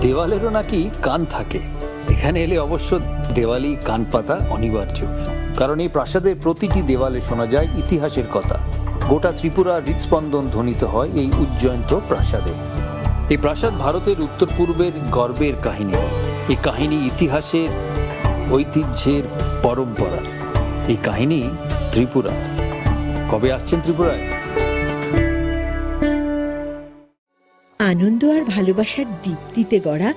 দেওয়ালেরও নাকি কান থাকে। এখানে এলে অবশ্য দেওয়ালি কান পাতা অনিবার্য, কারণ এই প্রাসাদের প্রতিটি দেওয়ালে শোনা যায় ইতিহাসের কথা। গোটা ত্রিপুরার হৃৎস্পন্দন ধ্বনিত হয় এই উজ্জয়ন্ত প্রাসাদে। এই প্রাসাদ ভারতের উত্তর পূর্বের গর্বের কাহিনী। এই কাহিনী ইতিহাসের, ঐতিহ্যের, পরম্পরা। এই কাহিনী ত্রিপুরা। কবে আসছেন ত্রিপুরায়? আনন্দ আর ভালোবাসার দীপ্তিতে গড়া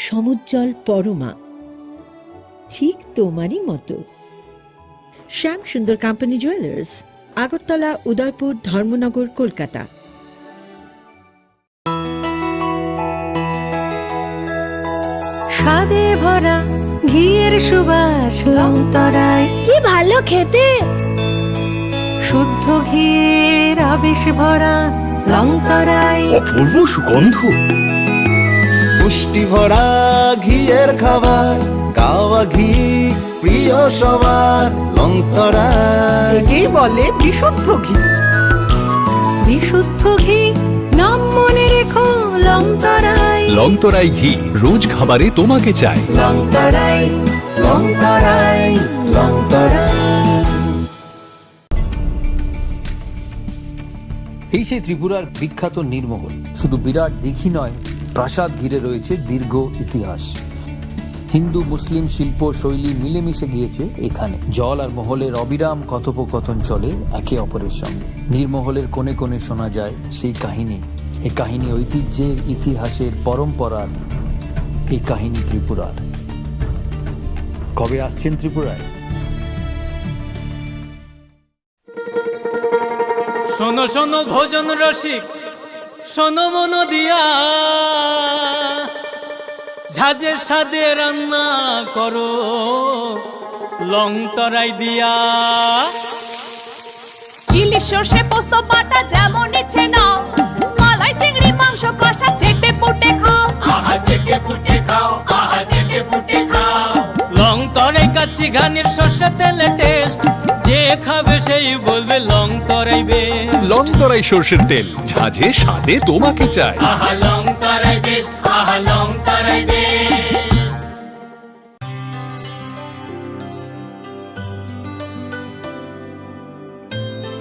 সমুজ্জ্বল পরমা, ঠিক তোমারই মতো। শ্যাম সুন্দর কোম্পানি জুয়েলার্স, আগরতলা, উদয়পুর, ধর্মনগর, কলকাতা। স্বাদে ভরা ঘিয়ের সুবাস লংতরায়, কি ভালো খেতে। শুদ্ধ ঘিয়ের আবেশ ভরা লংতরায়, অপূর্ব সুগন্ধ। পুষ্টি ভরা ঘিয়ের খাবার, গাওয়া ঘি প্রিয় সবার লংতরায়। একে বলে বিশুদ্ধ ঘি। বিশুদ্ধ ঘি নাম মনে রেখো লংতরায়। লংতরাই ঘি রোজ খাবারে তোমাকে চাই। লংতরাই, লংতরাই, লংতরাই। এই সেই ত্রিপুরার বিখ্যাত নীরমহল। শুধু বিরাট দিঘি নয়, প্রাসাদ ঘিরে রয়েছে দীর্ঘ ইতিহাস। হিন্দু মুসলিম শিল্প শৈলী মিলেমিশে গিয়েছে এখানে। জল আর মহলের অবিরাম কথোপকথন চলে একে অপরের সঙ্গে। নীরমহলের কোণে কোণে শোনা যায় সেই কাহিনী। এই কাহিনী ঐতিহ্যের, ইতিহাসের, পরম্পরার। এই কাহিনী ত্রিপুরার। কবে আসছেন ত্রিপুরায়? শোনো শোনো ভোজন রসিক, শোনো মন দিয়া, ঝাঁঝের স্বাদে রান্না করো লংতরাই দিয়া। ইলিশ সর্ষে পোস্ত বাটা যেমন ইচ্ছে নাও, মালাই চিংড়ি মাংস কষা চেটে পুটে খাও। আহা চেটে পুটে খাও, আহা চেটে পুটে খাও। লংতরাই কাচ্চি ঘানির সর্ষে তেলে টেস্ট, যে খাবে সেই বলবে লংতরাই বেশ। লংতরাই সর্ষের তেল, ঝাঁঝে স্বাদে তোমাকে চাই। আহা লংতরাই বেশ, আহা লংতরাই বেশ।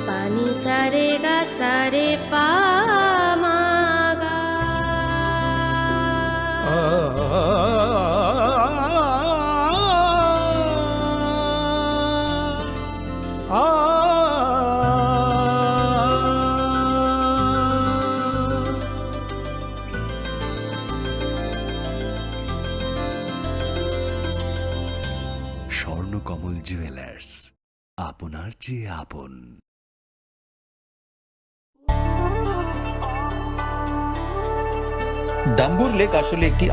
পানি সারে গা সারে পা মা গা। স্বর্ণকমল জুয়েলার্স, আপনার যে আপন। ডাম্বুর লেক আসলে একটি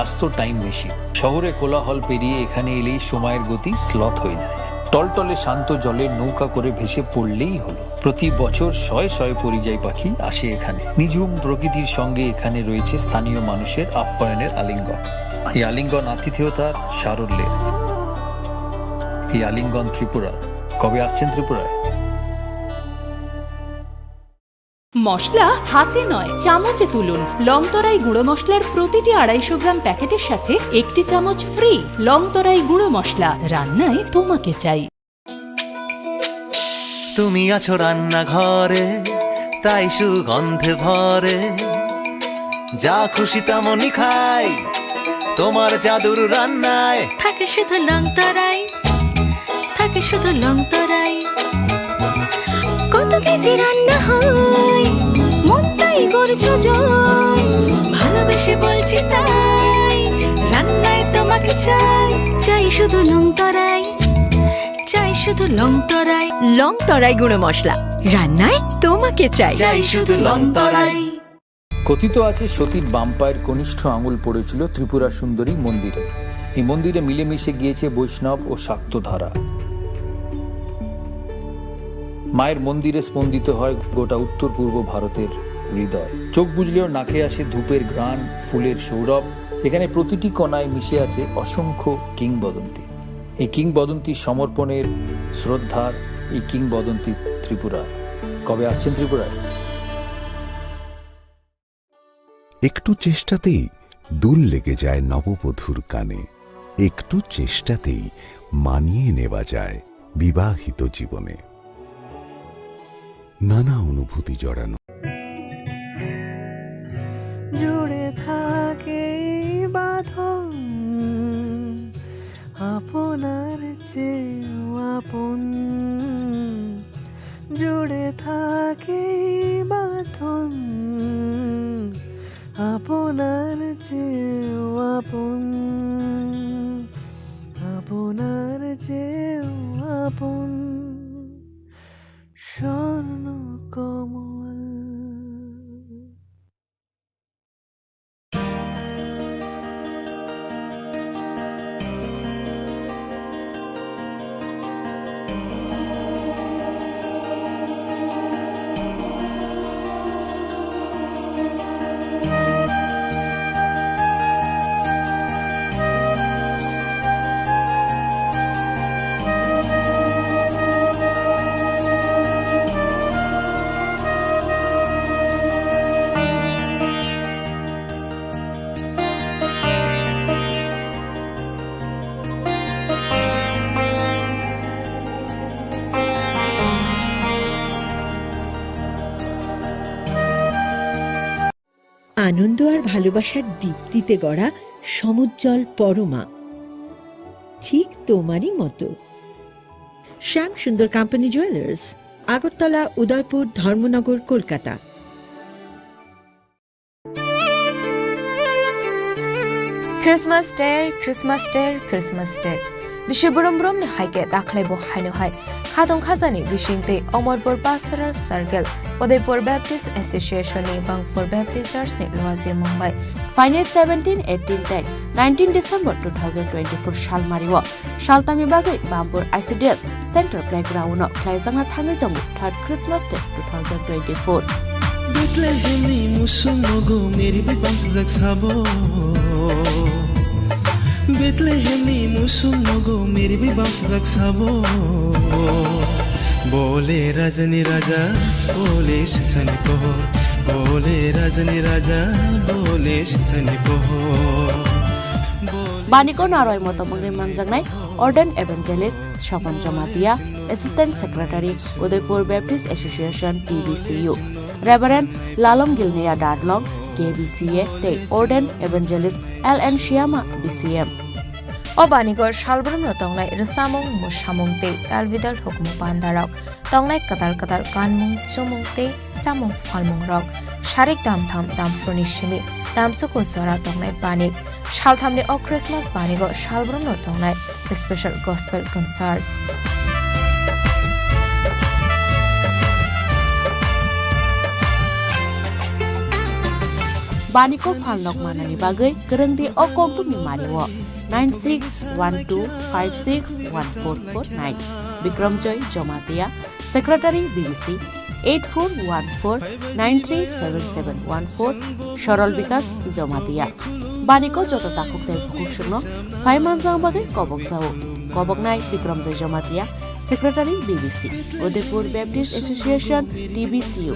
আস্ত টাইম মেশিন। শহরে কোলাহল পেরিয়ে এখানে এলেই সময়ের গতি স্লথ হয়ে যায়। টলটলে শান্ত জলে নৌকা করে ভেসে পড়লেই হলো। প্রতি বছর শয়ে শয়ে পরিযায়ী পাখি আসে এখানে। নিঝুম প্রকৃতির সঙ্গে এখানে রয়েছে স্থানীয় মানুষের আপ্যায়নের আলিঙ্গন। এই আলিঙ্গন আতিথেয়তার, সারল্যের। এই আলিঙ্গন ত্রিপুরার। কবে আসছেন ত্রিপুরায়? মশলা হাতে নয় চামচে তুলুন। লংতরাই গুঁড়ো মশলার প্রতিটি 250 গ্রাম প্যাকেটের সাথে 1 চামচ ফ্রি। লংতরাই গুঁড়ো মশলা, রান্নায় তোমাকে চাই। তুমি আছো রান্নাঘরে, তাই সুগন্ধে ভরে, যা খুশি তেমনই খাই তোমার জাদুর রান্নায়। থাকে শুধু লংতরাই, থাকে শুধু লংতরাই। কত কেজি রান্না হয়, মনটাই করছো জয়। ভালোবেসে বলছি তাই, রান্নায় তোমাকে চাই। চাই শুধু লংতরাই, চাই শুধু লংতরাই। লংতরাই গুঁড়ো মশলা, রান্নায় তোমাকে চাই। চাই শুধু লংতরাই। কথিত আছে সতীর বাম পায়ের কনিষ্ঠ আঙুল পড়েছিল ত্রিপুরা সুন্দরী মন্দিরে। এই মন্দিরে মিলেমিশে গিয়েছে বৈষ্ণব ও শাক্ত ধারা। মায়ের মন্দিরে স্পন্দিত হয় গোটা উত্তর পূর্ব ভারতের হৃদয়। চোখ বুঝলেও নাকে আসে ধূপের ঘ্রাণ, ফুলের সৌরভ। এখানে প্রতিটি কণায় মিশে আছে অসংখ্য কিংবদন্তি। এই কিংবদন্তি সমর্পণের, শ্রদ্ধার, এই কিংবদন্তি ত্রিপুরা। কবে আসছেন ত্রিপুরায়? একটু চেষ্টাতেই দুল লেগে যায় নববধূর কানে, একটু চেষ্টাতেই মানিয়ে নেওয়া যায় বিবাহিত জীবনে। নানা অনুভূতি জড়ানো। জুড়ে থাকে বাঁধন আপনার চেয়েও আপন, জুড়ে থাকে বাঁধন আপনার চেয়েও আপন, আপনার চেয়েও আপন স্বর্ণ কমল। আনন্দ আর ভালোবাসার দীপ্তিতে গড়া সমুজ্জ্বল পরমা, ঠিক তোমারই মতো। শ্যাম সুন্দর company jewellers, Agartala, Udaipur, Dharmanagar, Kolkata. Christmas Day, Christmas Day, Christmas Day. Bishi burum burum ni haike daklai bo haino hai. Khatong khazani bishingte Omorpur Pastoral Circle, Udaipur Baptist Association ni Bangpur Baptist Church ni Loazir Mumbai. Final 17, 18 day, 19 December 2024 shal mariwa. Shaltami bagai Bambur ICDS Center Playground no Klaizanga Thangil Tongu 3rd Christmas Day 2024. Bethlehem ni musum mogo meri bi bams jak sabo, Bethlehem ni musum mogo meri bi bams jak sabo, bole rajani raja bole shani pohor, bole rajani raja bole shani pohor. Baniko Naroy Motomangai Manjangnai Ordained Evangelist Shopan Jamatia, Assistant Secretary Udaipur Baptist Association TBCU, Reverend Lalom Gilnea Dadlong KBCA te Ordained Evangelist LN Shyama BCM. O Baniko Shalbram Tonglai Rasamong Mushamong te Talvidal Hokmu Pandarok, Tonglai Katal Katal Kanmung Chumung te Chamung Falmung Rock, Sharik Dam Tham Dam Furnishimi, Dam Sukun Sora Tonglai Banik, Shalthamne O Christmas Banigo Shalbram Tonglai Special Gospel Concert. Baniko Falnok Manani Bagai, Gerengdi O Kogtumi Mariwo, 9612561449. Bikram Joy Jomatia, Secretary BBC, 8414937714, Shoral Vikas Jomatia. Baniko Joto Takuk Del Pukushno, 5 months Bagai Kobok Zao, Kobok Nai Bikram Joy Jomatia, Secretary BBC, Udaipur Baptist Association TBCU.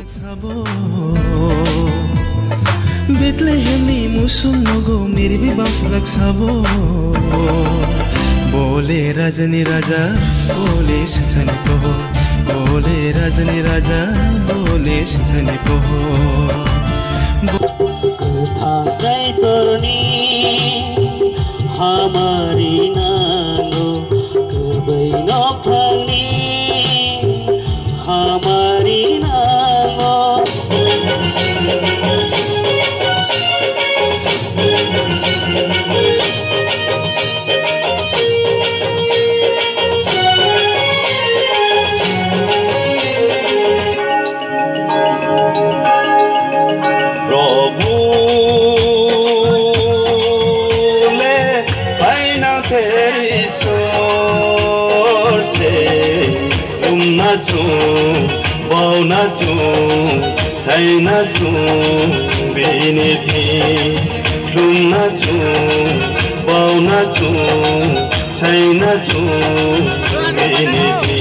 Bethlehem ni musum mogo meri bi bams jak sabo, bole rajani raja bole shani pohor, bole rajani raja bole shani pohor. कथा सैतरनी हमारी नांगो कबै नफांनी हमारी नांगो बाउना छु सैना छु बेने थी लुम्ना छु बाउना छु सैना छु बेने थी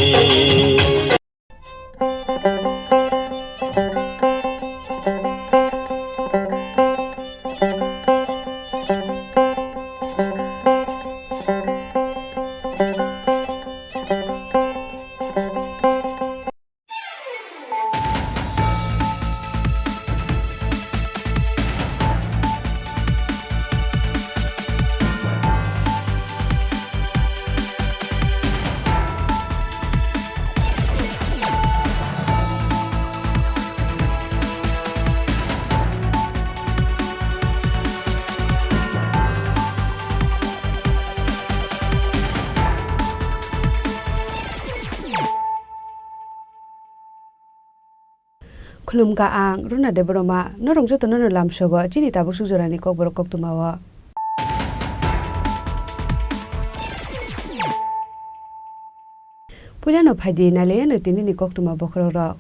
Khulumka ang runa de broma norong joto nono lamsogo chini tabu sujorani kokborok koktumawa. Pulyano phaidi nale no tinini koktuma bokroro.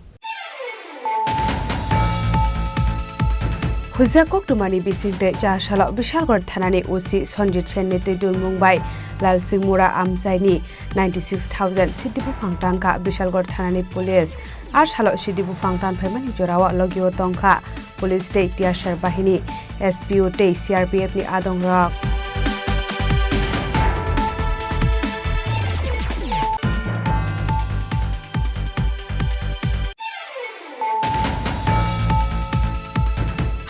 Hulsa koktumani bisingte cha shala bishalgor thanani osi Sanjit Sen ni Tidul Mumbai Lal Singh Mura Amsaini 96,000 Sidibu Phangtan ka bishalgor thanani police ar shala Sidibu Phangtan phaimani jorawa logio tongkha police te tiashar bahini SPO te CRPF ni adongrok.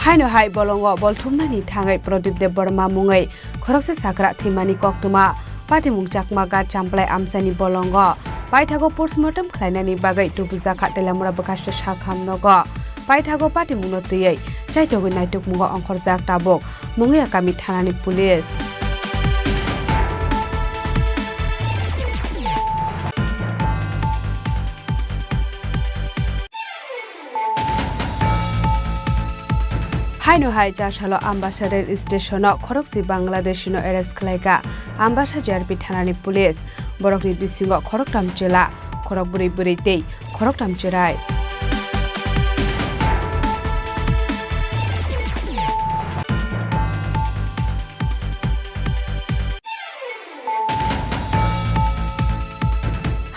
Haino hai bolongo bolthumnani thangai Pradip Dev Burma mungai khorokse sakra thimani koktuma pati mungchakma ga champlai amsani bolongo paithago postmortem khlainani bagai tubuja khatelamura bakasha shakhamnogo paithago pati munotiyai chaitogo naituk mungo ongkhorjak tabok mungai akami thanani police. Haino hai Jashalo Ambassador Station Khoroksi Bangladesh no arrest khlaika Ambassador JRP thanani police borokni bisingo khoroktam chela khorok buri buri tei khoroktam cherai.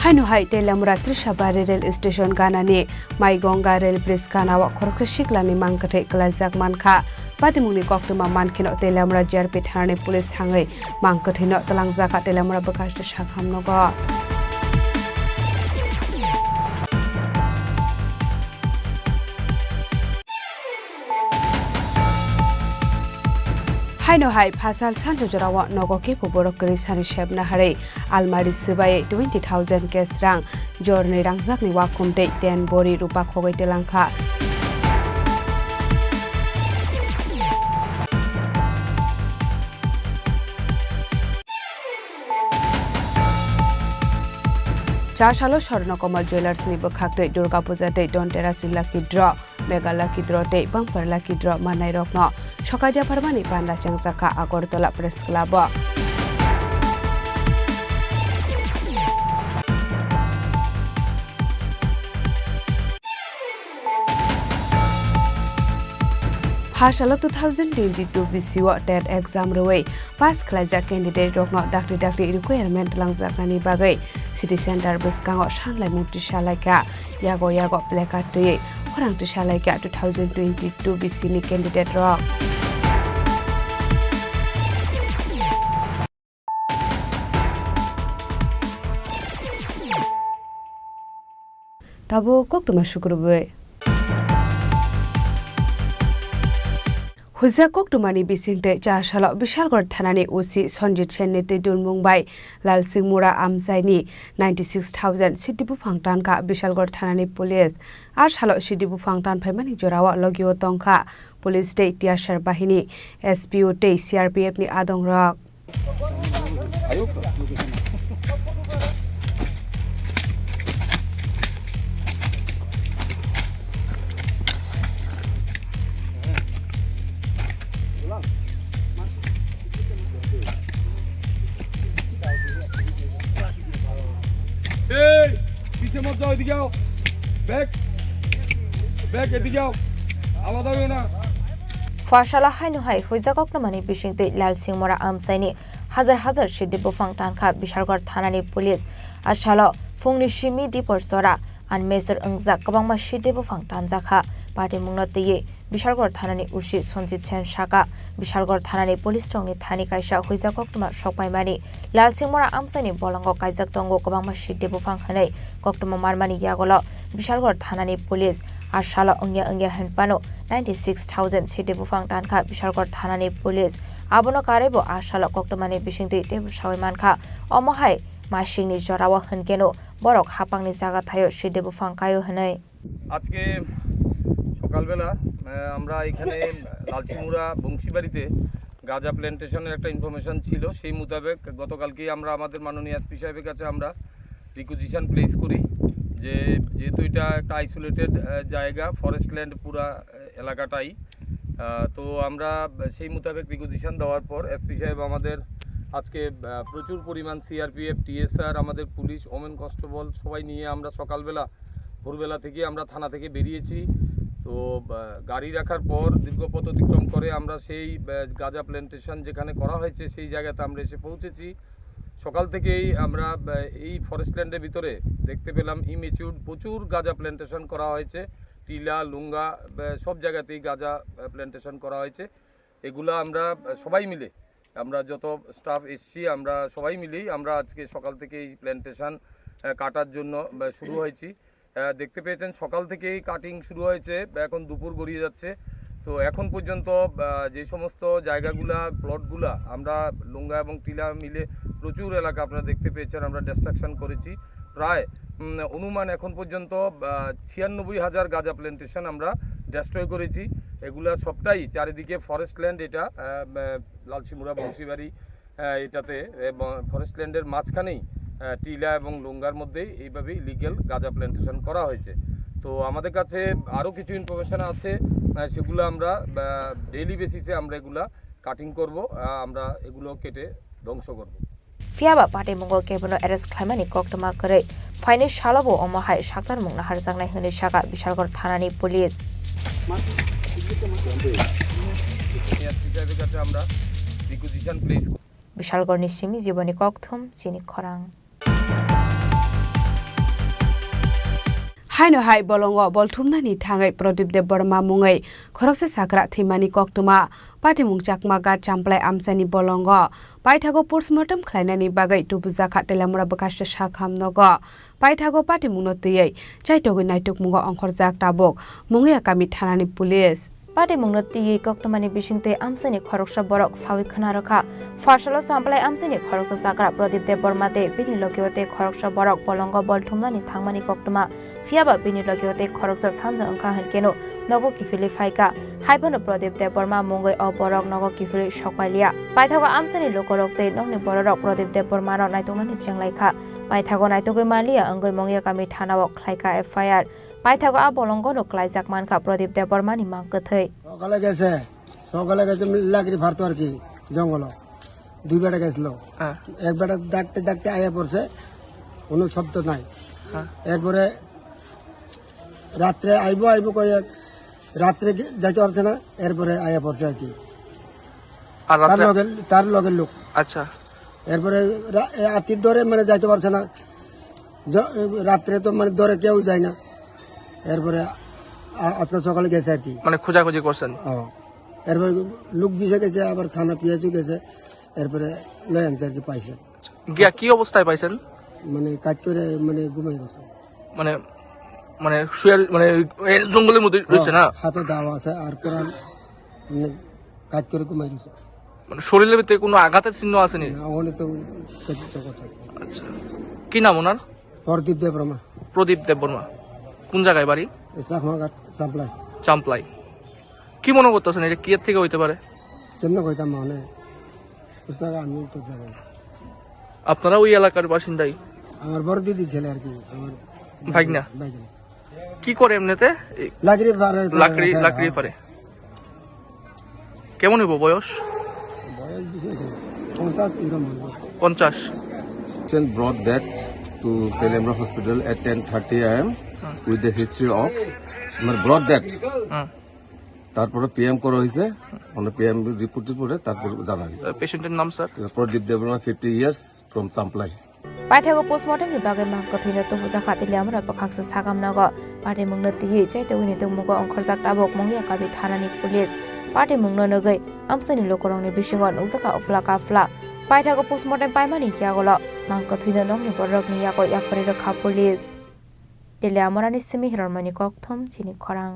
Haino hai Telamura Trishabari Rail Station ganani Maigonga Rail Bridge ganawa khorokse shiklani mangkathe klajak mankha patimungni koktuma mankino Telamura JRP thanani police hangai mangkathino talangjaka Telamura bakashta shakhamnogo. Haino hai Phasal Sanjojorawa Nogoke Kokborok kari sani shebna hare almari sibai 20,000 cash rang jorni rangjakni wakumte 10 bori rupa khogai telangkha. Chashalo Swarnakomal Jewelers ni bokhaktoi Durga Puja tei Donteras Lucky Draw Mega Lucky Draw tei Bumper Lucky Draw manai rokno Sokadia Parmani Panda Changsaka Agartala Press Club. Phasalo 2022 BCO TET exam roi pass khlaijak candidate rokno dakri requirement langjaknani bagai city center biskango sanlai mukti salaika yago placard tei khorang salaika 2022 BC ni candidate rok. Tabo koktuma shukrube Hulsa koktumani bisingte cha shala bishalgor thanani osi Sanjit Sen ni Tidul Mumbai Lal Singh Mura Amsaini 96,000 Sidibu Phangtan ka bishalgor thanani police ar shala Sidibu Phangtan phaimani jorawa logio tongkha police te tiashar bahini SPO te CRPF ni adongrok. पीछे मत जाओ, इधर आओ, back इधर आओ, आवाज आओ ना। Fashala haino hai hoizakok na mani bishingte Lal Singh Mura Amsaini hazar Sidibu Phangtan kha Bishalgor thanani police ashala fungni shimi di porsora an mesor angjak kabangma Sidibu Phangtan jakha party mungno teye Bishalgor thanani usi Sanjit Sen shaka Bishalgor thanani police rongni thani kaisa hoizakok na sokpai mani Lal Singh Mura Amsaini bolango kaijak tongo kabangma Sidibu Phangkhanai koktuma marmani yagolo Bishalgor thanani police ashala angya hanpano 96,000 Sidibu Phangtan kha Bishalgor thanani police abono karebo ashala koktomani bishingte tebu shawaiman kha omohai mashingni jorawa hankeno borok hapangni jaga thayo Sidibu Phangkayo hanai আজকে সকালবেলা আমরা এখানে লালচিমুড়া বংশীবাড়িতে গাঁজা প্ল্যান্টেশনের একটা information ছিল সেই মোতাবেক গতকালকে আমরা আমাদের মাননীয় এসপি সাহেবের কাছে আমরা রিকুইজিশন প্লেস করি যে যেহেতু এটা একটা আইসোলেটেড জায়গা, ফরেস্ট ল্যান্ড পুরা এলাকাটাই, তো আমরা সেই মোতাবেক রিকুইজিশন দেওয়ার পর এসপি সাহেব আমাদের আজকে প্রচুর পরিমাণ সিআরপিএফ, টিএসআর, আমাদের পুলিশ, ওমেন কনস্টেবল সবাই নিয়ে আমরা সকালবেলা ভোরবেলা থেকে আমরা থানা থেকে বেরিয়েছি। তো গাড়ি রাখার পর দীর্ঘ পথ অতিক্রম করে আমরা সেই গাঁজা প্ল্যান্টেশন যেখানে করা হয়েছে সেই জায়গাতে আমরা এসে পৌঁছেছি। সকাল থেকেই আমরা এই ফরেস্ট ল্যান্ডের ভিতরে দেখতে পেলাম ইমেচিউর প্রচুর গাঁজা প্ল্যান্টেশন করা হয়েছে, টিলা, লুঙ্গা সব জায়গাতেই গাঁজা প্ল্যান্টেশন করা হয়েছে। এগুলা আমরা সবাই মিলে, আমরা যত স্টাফ এসছি আমরা সবাই মিলেই আমরা আজকে সকাল থেকে এই প্ল্যান্টেশন কাটার জন্য শুরু হয়েছি। দেখতে পেয়েছেন সকাল থেকেই কাটিং শুরু হয়েছে, এখন দুপুর গড়িয়ে যাচ্ছে। তো এখন পর্যন্ত যে সমস্ত জায়গাগুলা, প্লটগুলা আমরা লুঙ্গা এবং টিলা মিলে প্রচুর এলাকা আপনারা দেখতে পেয়েছেন আমরা ডিস্ট্রাকশন করেছি। প্রায় অনুমান এখন পর্যন্ত 96,000 গাঁজা প্ল্যান্টেশন আমরা ডেস্ট্রয় করেছি। এগুলা সবটাই চারিদিকে ফরেস্ট ল্যান্ড, এটা লালসিমুড়া বংশীবাড়ি এটাতে ফরেস্ট ল্যান্ডের মাঝখানেই টিলা এবং লুঙ্গার মধ্যেই এইভাবেই ইলিগেল গাঁজা প্ল্যান্টেশন করা হয়েছে। তো আমাদের কাছে আরও কিছু ইনফরমেশন আছে, সেগুলো আমরা ডেইলি বেসিসে আমরা এগুলা কাটিং করব, আমরা এগুলো কেটে ধ্বংস করব। ফিয়াবা পার্টি মুঙ্গল কেবল এরেস্ট খাইমানি কক্টমা করে ফাইনে শালাবো অমাহাই সাকতার মুংনা হারজাংনাই হনে সাকা বিশালগড় থানানি পুলিশ। আমরা রিকুইজিশন প্লেস। বিশালগড়নি সিমি জীবনী ককথম চিনি খরাং। হাইনো হাই বলঙ্গ বলথুমনানি থাङै प्रदीप देव बर्मा मुङै खरकसे साग्रा थैमानि कक्तुमा पाटिमुं चाकमा गाट चामप्लाय आमसानि बलंग पाइथागो पोस्टमर्टम ख्लायनानि बागै टुबुजाखा तेलामुरा बकासते साखामनग पाइथागो पाटिमुंनो तैयै चाइटगै नाइटुक मुंगो अंखरजाक ताबक मुङै आकामि थानानि पुलिस पार्टी मुंगनो तियै कक्तमानि बिसिंते आमसानि खरकसा बरक सावि खना रखा फारसालो सामप्लाय आमसानि खरकसा साग्रा प्रदीप देव बर्मा दे बिनि लगिवते खरकसा बरक बलंग बलथुमनानि थांमानि कक्तमा फियाबा बिनि लगिवते खरकसा सानजा अंका हनकेनो नगो किफिलि फाइका हाइबनो प्रदीप देव बर्मा मुंगै अ बरक नगो किफिलि सकपाइलिया पाइथागो आमसानि लोकरकते नंनि बरक प्रदीप देव बर्मा र नाइतंनानि चेंलाइखा पाइथागो नाइतगै मालिया अंगै मंगिया गामि थानाव ख्लाइका एफआईआर पाइथागो आ बलंगनो क्लाइजाक मानखा प्रदीप देव बर्मानि मांगथै সকালে গেছে লাকড়ি ফারতো আর কি জঙ্গল, দুই বেটা গেছিল, এক বেটা ডাকতে ডাকতে আয়া পড়ছে, কোনো শব্দ নাই। এরপরে রাত্রে আইব আইব কয়ে রাত্রে যাইতে পারছে না, এরপরে আয়া পড়ছে আর কি তার লগের লোক। আচ্ছা, এরপরে আতির ধরে মানে যাইতে পারছে না, রাত্রে তো মানে ধরে কেউ যায় না। এরপরে আজকে সকালে গেছে আর কি, মানে খোঁজাখুঁজি করছেন। এরপরে লোক বিষে গেছে, আবার খানা পিয়াজও গেছে, এরপরে লয় আনছে আর কি, পাইছে। গিয়া কি অবস্থায় পাইছেন? মানে কাজ করে মানে ঘুমাই গেছে, মানে মানে মানে জঙ্গলের মধ্যে রয়েছে না, হাতে দাওয়া আছে আর কোরআন মানে কাজ করে ঘুমাই গেছে। মানে শরীরের ভিতরে কোনো আঘাতের চিহ্ন আসেনি? ওখানে তো আচ্ছা, কি নাম ওনার? প্রদীপ দেব বর্মা। প্রদীপ দেব বর্মা কোন জায়গায় বাড়ি? চাম্পলাই। চাম্পলাই। কি মনে করতেছেন এটা কি থেকে হইতে পারে? আপনারা ওই এলাকার বাসিন্দাই? আমার বড় দিদি ছেলে আর কি, আমার ভাগনা। কি করে এমনিতে? লাকড়ি পারে। কেমন হইব বয়স? 50। Brought that to Telemra Hospital at 10:30 AM with the history of brought that. তারপরে পিএম করা হয়েছে, মানে পিএম রিপোর্টের পরে তারপর জানাই। পেশেন্টের নাম sir? Pradip Debbarma, 50 years from Champlai. पाइथागो पोस्टमर्टम विभागै मांगथैनो तोबुजा खातिलियामरा बखाक्स सागामनागो पार्टी मुंगनो तियै चाइतौनि तमुगो अंखरजाक ताबक मंगिया काबि थानानि पुलिस पार्टी मुंगनो नगै आमसानि लोकरंनि बिसिङाव नुजाका अफला काफला पाइथागो पोस्टमर्टम पाइमानि यागोल मांगथैनो नंनि बरकनि यागो याफरि रखा पुलिस तिलियामरानि सिमि हिरमनि कक्थम चिनि खरां।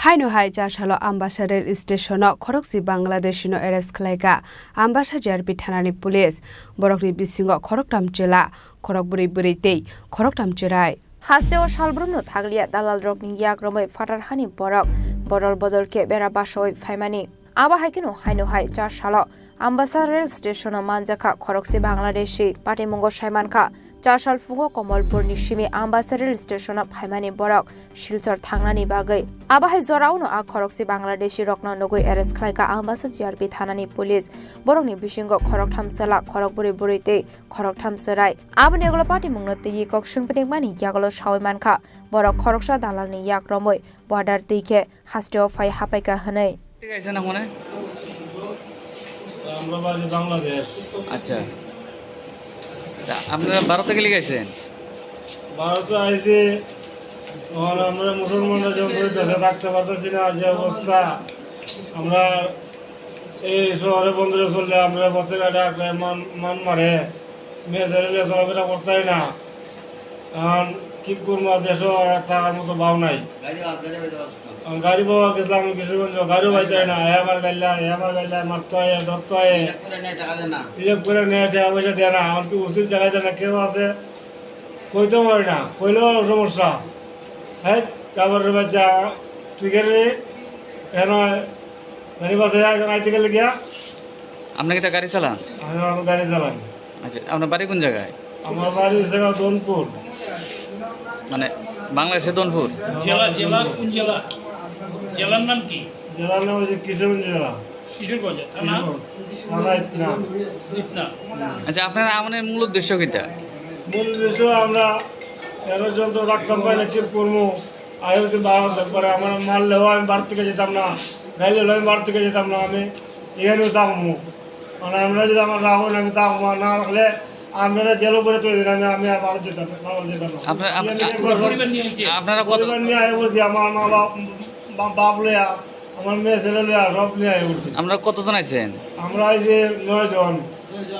हाइनो हाइ जाशालो आम्बासा रेल स्टेशन खरकसी बांग्लादेशिनो एरेस्ट खलाइका आम्बासा जेआरपी थानानि पुलिस बरकनि बिसिङाव खरकटाम चेला खरक बुरै बुरै तै खरकटाम चेराय हास्तेव सालब्रुमनो थागलिया दालाल रकनि याग्रमै फाटार हानि बरक बदल बदल के बेरा बासोय फाइमानि Aba haikino haino hai 4 salo Ambassa Rail Station manjaka Khorokse Bangladeshi Patimungo Shaimanka 4 sal fugo Komolpur ni Shimi Ambassa Rail Station Phaimani Borok Shilchar Thangnani bagai Aba hai zorauno a Khorokse Bangladeshi Rokna Nogoi arrest khlaika Ambassa GRP Thanani Police Borokni bisingo Khorok Thamsala Khorok Buri Burite Khorok Thamsarai Abani egolo Patimungno tei kok sungpedek mani yagolo shawai manka Borok Khoroksa dalalni yakromoi border teike hasteo phai hapaika hanai গেছেন ওখানে আমরা বাড়ি বাংলাদেশ আচ্ছা আপনারা ভারতে গেলে গেছেন ভারতে আইছি আমরা মুসলমানরা যখন দেশে থাকতে পারতেছি না যে অবস্থা আমরা এই শহরে বন্ধুরা চললে আমরা পথে ডাকলে মান মারে মেয়ে ছেলে চলাফেরা করতে না এখন কি করবো দেশও থাকার মতো ভাব নাই গাড়ি পাওয়া গেছিলাম আমি কিশোরগঞ্জ গাড়িও পাইতে না আমার গাইলা মারতে হয় ধরতে হয় রিজার্ভ করে নেয় টাকা পয়সা দেয় না আমার কি উচিত জায়গায় দেয় না কেউ আছে কইতেও পারি না কইলেও সমস্যা হ্যাঁ কাবারের বাচ্চা তুই গেলে কেন গাড়ি বাসে আইতে গেলে গিয়া আপনি কি গাড়ি চালান আমি গাড়ি চালাই আচ্ছা আপনার বাড়ি কোন জায়গায় আমার বাড়ি জায়গা দনপুর মানে বাংলাদেশের দনপুর জেলা কোন জেলা জেলার নাম কি জেলার নাম হচ্ছে কিশোরগঞ্জ জেলা কিশোরগঞ্জ থানা ইতনা আচ্ছা আপনার আমাদের মূল উদ্দেশ্য কিটা মূল উদ্দেশ্য আমরা এর যন্ত্র রাখতাম পাই না চেক করবো আয়োতে বাড়াতে আমার মারলেও আমি বাড়ি থেকে যেতাম না গাইলেও আমি বাড়ি থেকে যেতাম না আমি এখানেও থাকবো মানে আমরা যদি আমার রাহুল আমি থাকবো না রাখলে আপনারা জেল করে তৈরি দিন আমি আর ভারত যেতাম আপনারা কত নিয়ে আয় বলছি আমার মা বাপ লইয়া আমার মেয়ে ছেলে লইয়া সব নিয়ে আয় বলছি আমরা কতজন আছেন আমরা আইছি 9 জন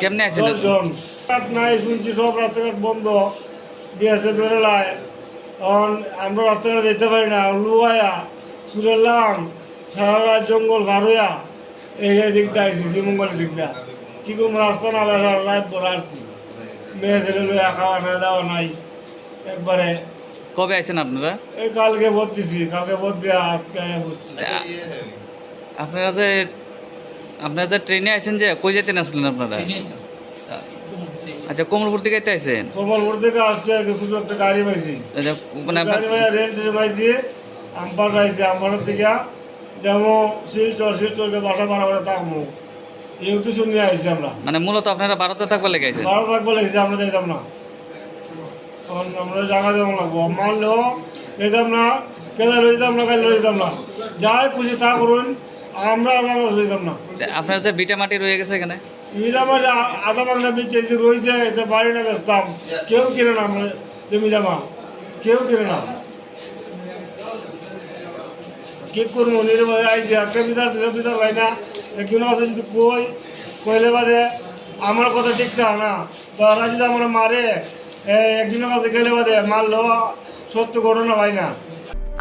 কেমনে আছেন 10 জন নাই শুনছি সব রাস্তাঘাট বন্ধ দিয়েছে বেরোলায় এখন আমরা রাস্তাঘাটে যেতে পারি না লুয়াইয়া সুরেলাম সারা রাত জঙ্গল ঘাড়ইয়া এই দিকটা আইছি শ্রীমঙ্গলের দিকটা কি করবো রাস্তা না রাত ভর আসছি মেয়ে ছেলে লইয়া খাওয়া না দাওয়া নাই একবারে কবে আছেন আপনারা এই কালকে ভোট দিছি কালকে ভোট দিয়া আজকে হচ্ছে আপনারা যে ট্রেনে আছেন যে কই যেতেন আসলেন আপনারা আচ্ছা কমলপুর থেকে আইছেন কমলপুর থেকে আসছে কিছু একটা গাড়ি পাইছি আচ্ছা মানে গাড়ি ভাইয়া রেল স্টেশন পাইছি আম্পার পাইছি আম্পারের থেকে যেমন শিলচরকে বাসা ভাড়া করে থাকবো এই উদ্দেশ্য নিয়ে আসছি আমরা মানে মূলত আপনারা ভারতে থাকবার লেগে আছেন ভারত থাকবার লেগেছি আমরা যাইতাম না আমরা জায়গা দেবো লাগবো মারলেও যেতাম না কেনা লইতাম না কাল লইতাম না যাই খুশি তা করুন আমরা লইতাম না আপনার যে বিটা মাটি রয়ে গেছে এখানে বিটা মাটি আধা বাংলা বিচ রয়েছে এতে বাড়ি না বেচতাম কেউ কিনে না আমরা জমি জামা কেউ কিনে না কি করবো নির্ভয় আইছে একটা বিচার হয় না একজন আছে যদি কইলে বাদে আমার কথা ঠিকঠাক না তারা যদি আমরা মারে একদিনের কাছে গেলে বাদে মারলেও সত্য ঘটনা হয় না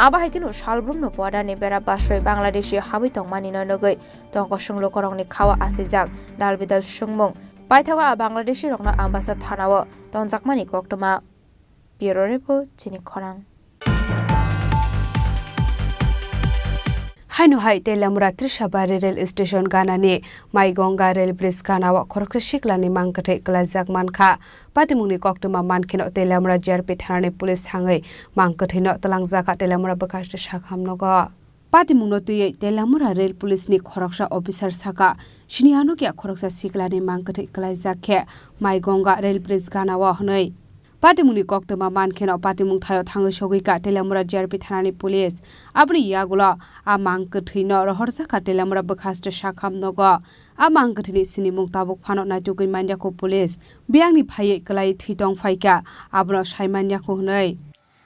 Abahikino Shalbrumno Podani Bera Bashoy Bangladeshi Habitong Manino Nogoi Tonko Shunglo Korongni Kawa Asizak Dalbidal Shungmong Paitawa Bangladeshi Rokna Ambassa Thanawa Tonjakmani Koktoma Bureau Report Chini Khorang Haino hai Telamura Trishabari Rail Station Ganani Maigonga Rail Bridge Ganawa Khoroksa Shiklani Mangkate Glazak Manka Patimuni Koktoma Mankino Telamura JRP Thanani Police Hangai Mangkatino Talangjaka Telamura Bakashta Shakhamnogo Patimuno tuye Telamura Rail Police ni Khoroksa Officer Saka Shiniano kya Khoroksa Shiklani Mangkate Glazak Maigonga Rail Bridge Ganawa Honoi Patimuni Koktoma Mankeno Patimung Thayo Thangai Shogika Telamura JRP Thanani Police Abri Yagula Amangkathino Rohorsaka Telamura Bakasta Shakhamnogo Amangkathini Sinimung Tabuk Phano Naituki Manyako Police Biangni Phaye Kalai Thitong Phaika Abro Shaimanyako Hnoi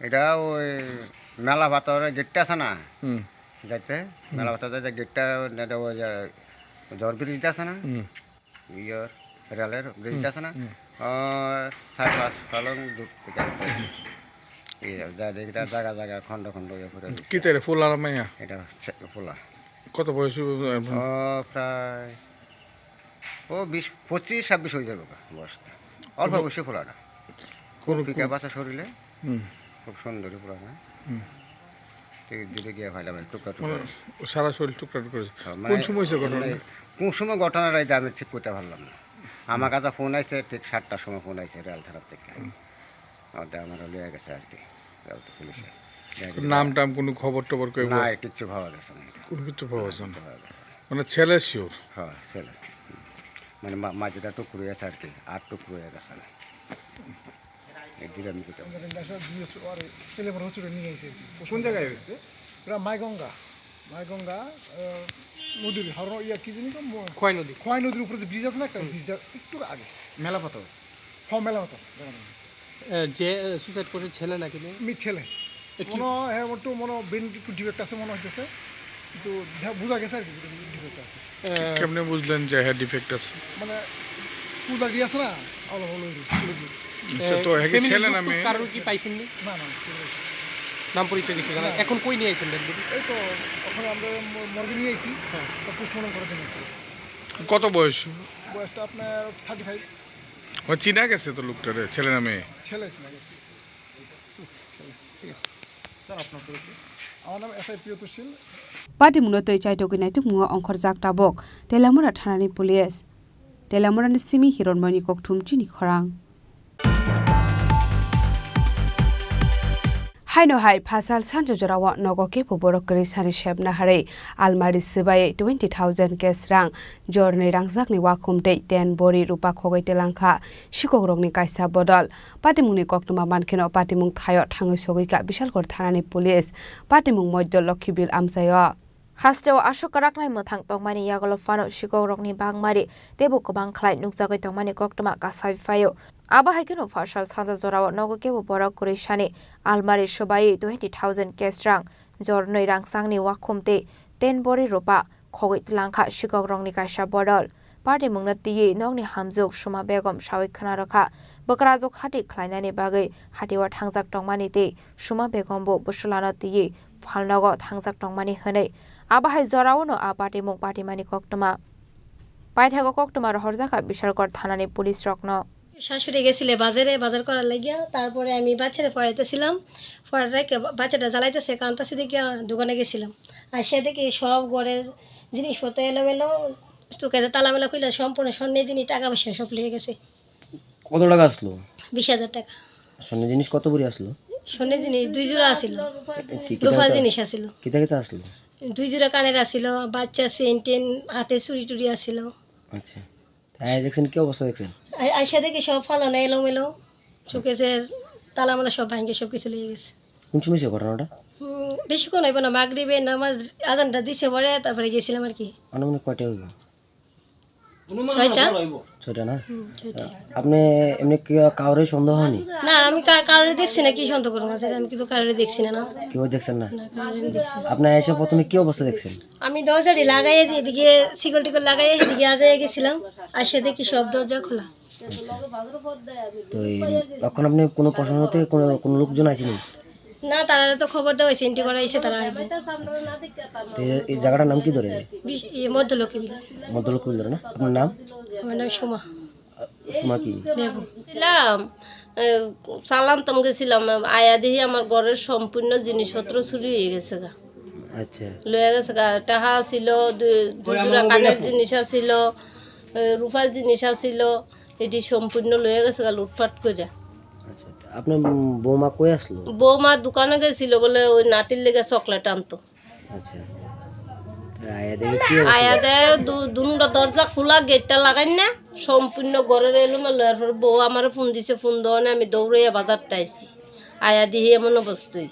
এটা ওই মেলা ভাতরে গেটটা আছে না যাইতে মেলা ভাতরে যে গেটটা জ্বর ব্রিজটা আছে না ইয়ার রেলের ব্রিজটা আছে না 4-5 কলম দূর থেকে যা দেখি জায়গা খন্ড করে কি তারে ফুলা না মাইয়া এটা ফুলা কত বয়স প্রায় ও 25-26 হয়ে যাবে বয়স অল্প বয়সে ফুলাটা খুব পিকা বাচ্চা শরীরে খুব সুন্দরী ফুলা না দূরে গিয়ে ফাইলাম টুকরা মানে টুকরা সারা শরীর টুকরা করেছে মানে কোন সময় হয়েছে ঘটনা কোন সময় ঘটনাটা এটা আমি ঠিক করতে পারলাম না আমার কাছে ফোন আছে ঠিক 7টার সময় ফোন আছে রেল থানার থেকে আমার লিয়ে গেছে আর কি রেল পুলিশে নাম টাম কোনো খবর টবর কই না কিচ্ছু পাওয়া গেছে না কোনো কিছু পাওয়া গেছে না মানে ছেলে শিওর হ্যাঁ ছেলে মানে মাঝেটা টুকরো আছে আর কি আর টুকরো হয়ে গেছে না কোন জায়গায় হয়েছে এটা মাইগঙ্গা নদীর কি জানি খোয়াই নদীর উপরে যে ব্রিজ আছে না একটা ব্রিজ একটু আগে মেলা পাতা হ্যাঁ মেলা মতো যে সুসাইড করছে ছেলে নাকি ছেলে মনে হ্যাঁ একটু মনে ব্রেন একটু ডিফেক্ট আছে মনে হইতেছে কিন্তু বোঝা গেছে আর কি ডিফেক্ট আছে কেমনে বুঝলেন যে হ্যাঁ ডিফেক্ট আছে মানে চুল দাঁড়ি আছে না আলো ভালো আচ্ছা তো হ্যাঁ ছেলে নামে কারণ কি পাইছেন না নাম পরিচয় কিছু জানা এখন কই নিয়ে আইছেন এই তো ওখানে আমরা মর্গে নিয়ে আইছি তো পোস্টমর্টম করে দিন কত বয়স বয়সটা আপনার 35 ও চিনা গেছে তো লোকটারে ছেলে নামে ছেলে চিনা গেছে স্যার আপনার আমার নাম এসআই প্রিয়তোষীল পাটি মূলত চাইটকি নাইটুক মুয়া অংখর জাকটাবক তেলামুরা থানানি পুলিশ তেলামুরানি সিমি হিরণমণি ককথুম চিনি খরাং हाइनो हाइ फासाल सानजो जरावा नगके पबरक करि सानि सेबना हारै आलमारि सिबायै 20,000 केस रां जरनै रांजाकनि वाखुमदै 10 बरि रुपा खगै तेलांखा सिकग्रगनि कायसा बदल पाटिमुंनि कक्तमा मानखेनो पाटिमुं थायो थाङै सगैका बिशालगढ़ थानानि पुलिस पाटिमुं मध्य लक्ष्मीबिल आमसायो हास्टेव आशु काराकनाय मोथां तंमानि यागल फानो शिकौरकनि बांमारि तेबो गोबां खलाय नुकजागै तंमानि कक्तमा कासाय फायो आबा हाइकेनो फासाल सानजा जराव नगकेबो बरक कुरिशानि आलमारि सबायै 20,000 केस रां जरनै रांसांनि वाखुमते 10 बरि रुपा खगै तलांखा शिकौरकनि कायसा बदल पार्टी मुंना तियै नगनि हामजुक सुमा बेगम सावै खना रखा बकराजक हाति खलायनायनि बागै हातिवा थांजाक तंमानि ते सुमा बेगमबो बुसुलाना तियै फालनग थांजाक तंमानि हनै आबाहाय जरावनो पार्टी मुं पार्टीमानि कक्तमा पाइथागो कक्तमा रहरजाखा बिशालगढ़ थानानि पुलिस रत्न শাশুড়ি গেছিলে বাজার করার লাগিয়া তারপরে আমি বাচ্চাটা পড়াইতেছিলাম পড়ার রেখে বাচ্চাটা জ্বালাইতেছে কান্তাসি দেখে দোকানে গেছিলাম আর সে দেখি সব ঘরের জিনিসপত্র এলোমেলো চোখে তালামেলা কইলে সম্পূর্ণ স্বর্ণের জিনিস টাকা পয়সা সব লেগে গেছে কত টাকা আসলো 20,000 টাকা স্বর্ণের জিনিস কত ভরি আসলো স্বর্ণের জিনিস 2 জোড়া আছিল রূপার জিনিস আছিল কিতা কিতা আসলো 2 জোড়া কানের আছিল বাচ্চা সেন্টেন হাতে চুরি টুরি আছিল আচ্ছা তাই দেখছেন কি অবস্থা দেখছেন আইসা দেখি সব ফালানো এলোমেলো চোখের তালামালা সব ভাঙে সব কিছু লেগে গেছে কোন সময় ঘটনাটা বেশিক্ষণ হইব না মাগরিবে নামাজ আজানটা দিছে পরে তারপরে গেছিলাম আর কি অনুমানিক কয়টা হইব 6টা না আপনি এমনি কি কাউরে সন্দেহ হয়নি না আমি কাউরে দেখছি না কি সন্দেহ করব না আমি কিছু কাউরে দেখছি না কেউ দেখছেন না আপনি এসে প্রথমে কি অবস্থা দেখছেন আমি দরজাটি লাগাই এদিকে সিকিউরিটি লাগাই এদিকে আজায় গেছিলাম আর সে দেখি সব দরজা খোলা তো তখন আপনি কোনো প্রশ্ন হতে কোনো লোকজন আসেনি না তারা তো খবর দেওয়া হয়েছে এন্ট্রি করা হয়েছে তারা আসবে এই জায়গাটার নাম কি ধরে মধ্যলক্ষ্মী ধরে না আপনার নাম আমার নাম সুমা কি ছিলাম সালাম গেছিলাম আয়া দেখি আমার ঘরের সম্পূর্ণ জিনিসপত্র চুরি হয়ে গেছে গা আচ্ছা লয়ে গেছে গা টাকা ছিল দুই জোড়া কানের জিনিস আছিল রূপার জিনিস আছিল এটি সম্পূর্ণ লয়ে গেছে গা লুটপাট করে আচ্ছা আপনার বৌমা কই আসলো বৌমা দোকানে গেছিল বলে ওই নাতির লেগে চকলেট আনতো আচ্ছা আয়া দেয় দুটো দরজা খোলা গেটটা লাগাই না সম্পূর্ণ ঘরের এলোমেলো এরপর বউ আমার ফোন দিছে ফোন দেওয়া আমি দৌড়াইয়া বাজারটা আইছি আয়া দিয়ে এমন অবস্থায়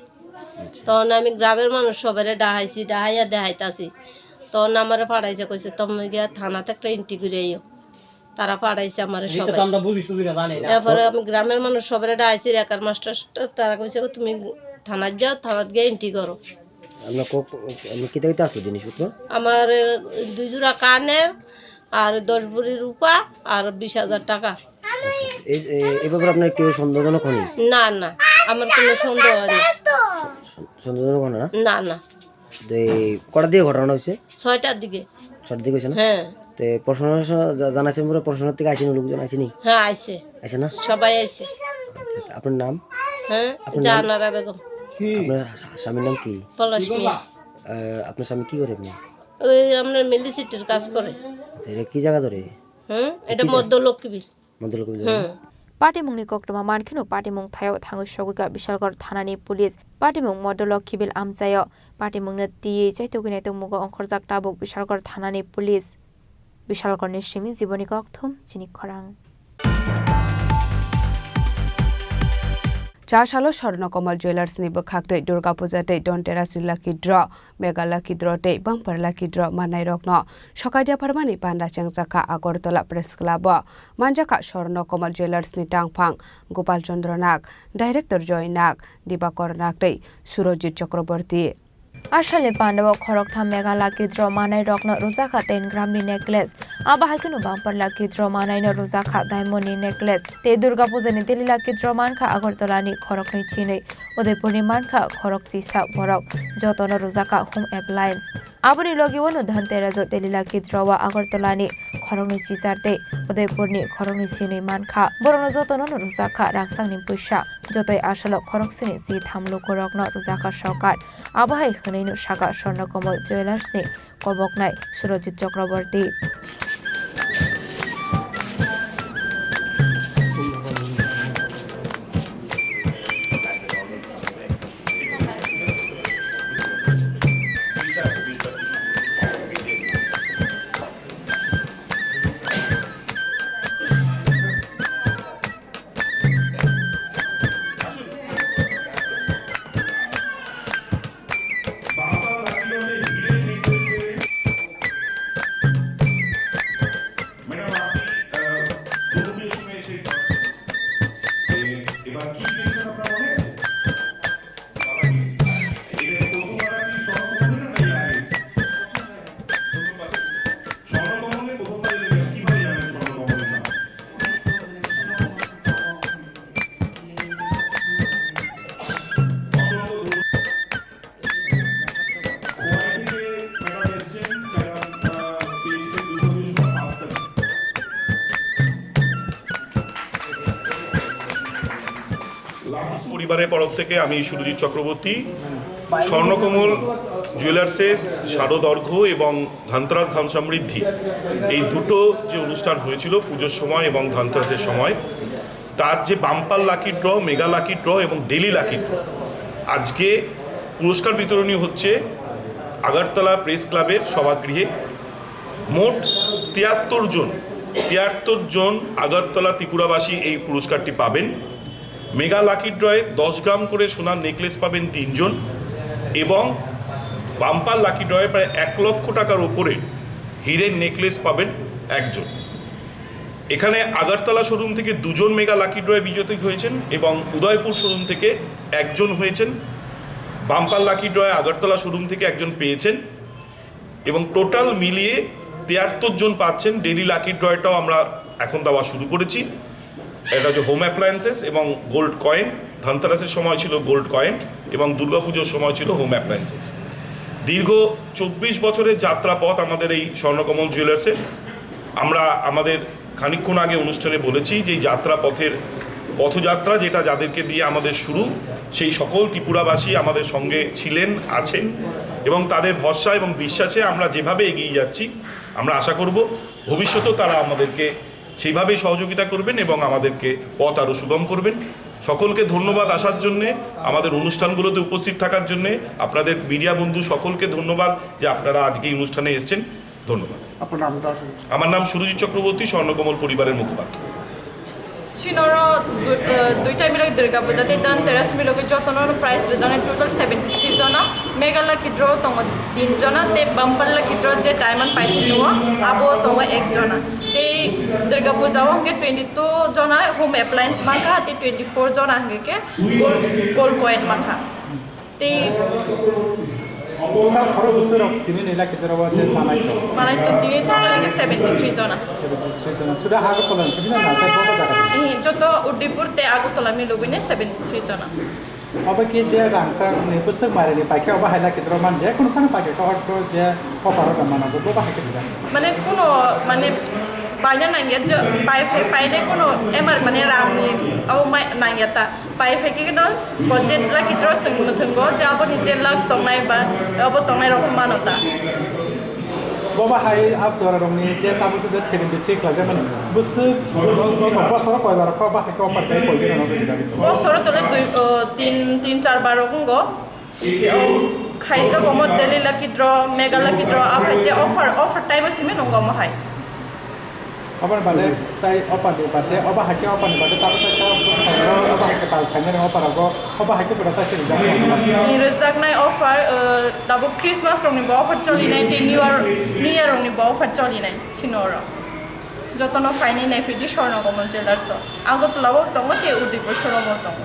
তখন আমি গ্রামের মানুষ সবাই ডাহাইছি ডাহাইয়া দেখাইতাছি তখন আমার পাড়াইছে কইছে তুমি গিয়া থানাতে একটা এন্ট্রি করে আইও তারা পাড়াইছে আমার সবাই এরপরে আমি গ্রামের মানুষ সবাই ডাহাইছি রেকার মাস্টার তারা কইছে তুমি থানাত যাও থানাত গিয়ে এন্ট্রি করো আমার 2 জোড়া কানের আর 10 ভরি রূপা আর 20,000 টাকা এই ব্যাপারে আপনার কেউ সন্দেহজনক হয়নি না না আমার কোনো সন্দেহ হয়নি সন্দেহজনক হয় না না না কটা দিয়ে ঘটনা হয়েছে 6টার দিকে হয়েছে না হ্যাঁ তো প্রশ্ন জানাইছেন পুরো প্রশ্নের থেকে আইছেন লোকজন আইছেনি হ্যাঁ আইছে আইছে না সবাই আইছে আচ্ছা আপনার নাম হ্যাঁ জানারা বেগম কি আপনার স্বামীর নাম কি? পলাশ মিয়া। আপনার স্বামী কি করে? আপনি ওই আপনার মিলিসিটির কাজ করে। আচ্ছা, এটা কি জায়গা ধরে? এটা মধ্য লক্ষ্মীবিল। पाटिमुंनि कक्टमा मानखिनु पाटिमुं थायो थांगो सगुका विशालगढ़ थानानि पुलिस पाटिमुं मदलखिबिल आमचायो पाटिमुंनो तियै चाइतोगिनाय तमुगो अंखरजाक टाबुक विशालगढ़ थानानि पुलिस विशालगढ़नि सिमी जीवनी कक्थुम चिनि खरां चारसालो स्वर्णकमल ज्वेलर्सनि बखाक्दै दुर्गा पूजाते धनतेरासनि लाखि ड्र मेगा लाखि ड्रते बम्पर लाखि ड्र मानाय रत्न सकाइदिया फरमानि पान्डा चेंजाका आगरतला प्रेस क्लब मानजाका स्वर्णकमल ज्वेलर्सनि टांगफां गोपाल चंद्र नाग डाइरेक्टर जय नाग दिबाकर नागदै सुरजित चक्रवर्ती आशाले पाण्डव खरकथाम मेगा लाखि ड्र मानाय रत्न रोजाखा 10 ग्रामनि नेकलेस आबाहायकुनु बम्पर लाखि ड्र मानायनो रोजाखा डायमन्डनि नेकलेस ते दुर्गा पूजानि दिल्ली लाखि ड्र मानखा आगरतलानि खरकनि चिनै उदयपुरनि मानखा खरक चिसा बरक जतन रोजाखा होम एप्लायन्स आबुनि लगिवनु धनतेरास दिल्ली लाखि ड्रवा आगरतलानि खरकनि चिसारते उदयपुरनि खरकनि चिनै मानखा बरनो जतननो रोजाखा रांसांनि पैसा जतय आसल खरकसिनि सि थामलुको रत्न रोजाखा सरकार आबाहाय हनैनो सागा स्वर्णकमल ज्वेलार्सनि कबकनाय सुरजित चक्रवर्ती পরিবারের পক্ষ থেকে আমি সুরজিৎ চক্রবর্তী স্বর্ণকমল জুয়েলার্সের শারদর্ঘ্য এবং ধনতেরাস ধন সমৃদ্ধি এই দুটো যে অনুষ্ঠান হয়েছিল পুজোর সময় এবং ধনতেরাসের সময় তার যে bumper lucky draw mega lucky draw এবং ডেলি লাকি ড্র আজকে পুরস্কার বিতরণী হচ্ছে আগরতলা প্রেস ক্লাবের সভাগৃহে মোট 73 জন আগরতলা ত্রিপুরাবাসী এই পুরস্কারটি পাবেন মেগা লাকি ড্রয়ে 10 গ্রাম করে সোনার নেকলেস পাবেন 3 জন এবং বাম্পার লাকি ড্রয়ে প্রায় 1 লক্ষ টাকার উপরে হীরের নেকলেস পাবেন 1 জন এখানে আগরতলা শোরুম থেকে 2 জন মেগা লাকি ড্রয়ে বিজয়ী হয়েছেন এবং উদয়পুর শোরুম থেকে 1 জন হয়েছেন বাম্পার লাকি ড্রয়ে আগরতলা শোরুম থেকে 1 জন পেয়েছেন এবং টোটাল মিলিয়ে 73 জন পাচ্ছেন ডেলি লাকি ড্রয়টাও আমরা এখন দেওয়া শুরু করেছি এটা হচ্ছে হোম অ্যাপ্লায়েন্সেস এবং গোল্ড কয়েন ধনতেরাসের সময় ছিল গোল্ড কয়েন এবং দুর্গাপুজোর সময় ছিল হোম অ্যাপ্লায়েন্সেস দীর্ঘ 24 বছরের যাত্রাপথ আমাদের এই স্বর্ণকমল জুয়েলার্সের আমরা আমাদের খানিকক্ষণ আগে অনুষ্ঠানে বলেছি যে এই যাত্রাপথের পথযাত্রা যেটা যাদেরকে দিয়ে আমাদের শুরু সেই সকল ত্রিপুরাবাসী আমাদের সঙ্গে ছিলেন আছেন এবং তাদের ভরসা এবং বিশ্বাসে আমরা যেভাবে এগিয়ে যাচ্ছি আমরা আশা করব ভবিষ্যতেও তারা আমাদেরকে সেইভাবেই সহযোগিতা করবেন এবং আমাদেরকে পথ আরও সুগম করবেন সকলকে ধন্যবাদ আসার জন্যে আমাদের অনুষ্ঠানগুলোতে উপস্থিত থাকার জন্যে আপনাদের মিডিয়া বন্ধু সকলকে ধন্যবাদ যে আপনারা আজকে এই অনুষ্ঠানে এসেছেন ধন্যবাদ আমার নাম সুরজিৎ চক্রবর্তী স্বর্ণকমল পরিবারের মুখপাত্র Chinoro দুইটা মিলে দুর্গা পূজাতে ধনতেরাস মিলে যতন প্রাইস রেজানে টোটাল 73 জনা মেগা লাকি ড্র তঙ্গ 3 জনা তে বাম্পার লাকি ড্র যে ডায়মন্ড পাইতে নিও আবো তঙ্গ 1 জনা তে দুর্গা পূজাও হঙ্গে 22 জনা হোম অ্যাপ্লায়েন্স মাখা তে 24 জনা হঙ্গে কে গোল্ড কয়েন মাখা তে Apa kalau besar ini nilai kita rawat mana itu? Mana itu tinggi lagi 73 jona. 73 jona. Sudah aku tolan sebenarnya nanti berapa jaga? Joto Udipur te aku tolan mi logine 73 jona. Apa kita rangsa nih besar mari nih pakai apa hanya kita rawat je, kuno kan pakai kau harus je apa orang mana berapa pakai kita? Mana kuno mana বাইনা নাঙ্গিয়া যে পাইনে কোনো এমার মানে রামনি ও নাঙ্গিয়া তা পাই ফেকে কেন গজেট lucky draw song মথঙ্গো যে আবো নিজে লাগ তংনাই বা আবো তংনাই রকম মানতা বাবা হাই আপ জরা রংনি যে তাবুসে যে ছেড়ে দিচ্ছে কাজে মানে বসে বছর কয়বার কবা হাই কবা তাই কইবে না হবে যাবে বছর তলে 3-4 বার রকম গো খাইজা গমত daily lucky draw mega lucky draw আভাই যে অফার টাইম আসিমে নঙ্গ মহাই আবার বালে তাই অপাদে বাদে অবা হাকে অপানি বাদে তাবুসে সব সাইরা অবা হাকে কাল খাইনে অপার আগো অবা হাকে বড় তাই সেরে যাবে নি রেজাক নাই অফার দাবো ক্রিসমাস রংনি ব অফার চলি নাই নিউ ইয়ার রংনি ব অফার চলি নাই সিনোর যতন ফাইনি নাই ফিডি স্বর্ণকমল জুয়েলার্স আগতলাও তমতে উডি বছরব তম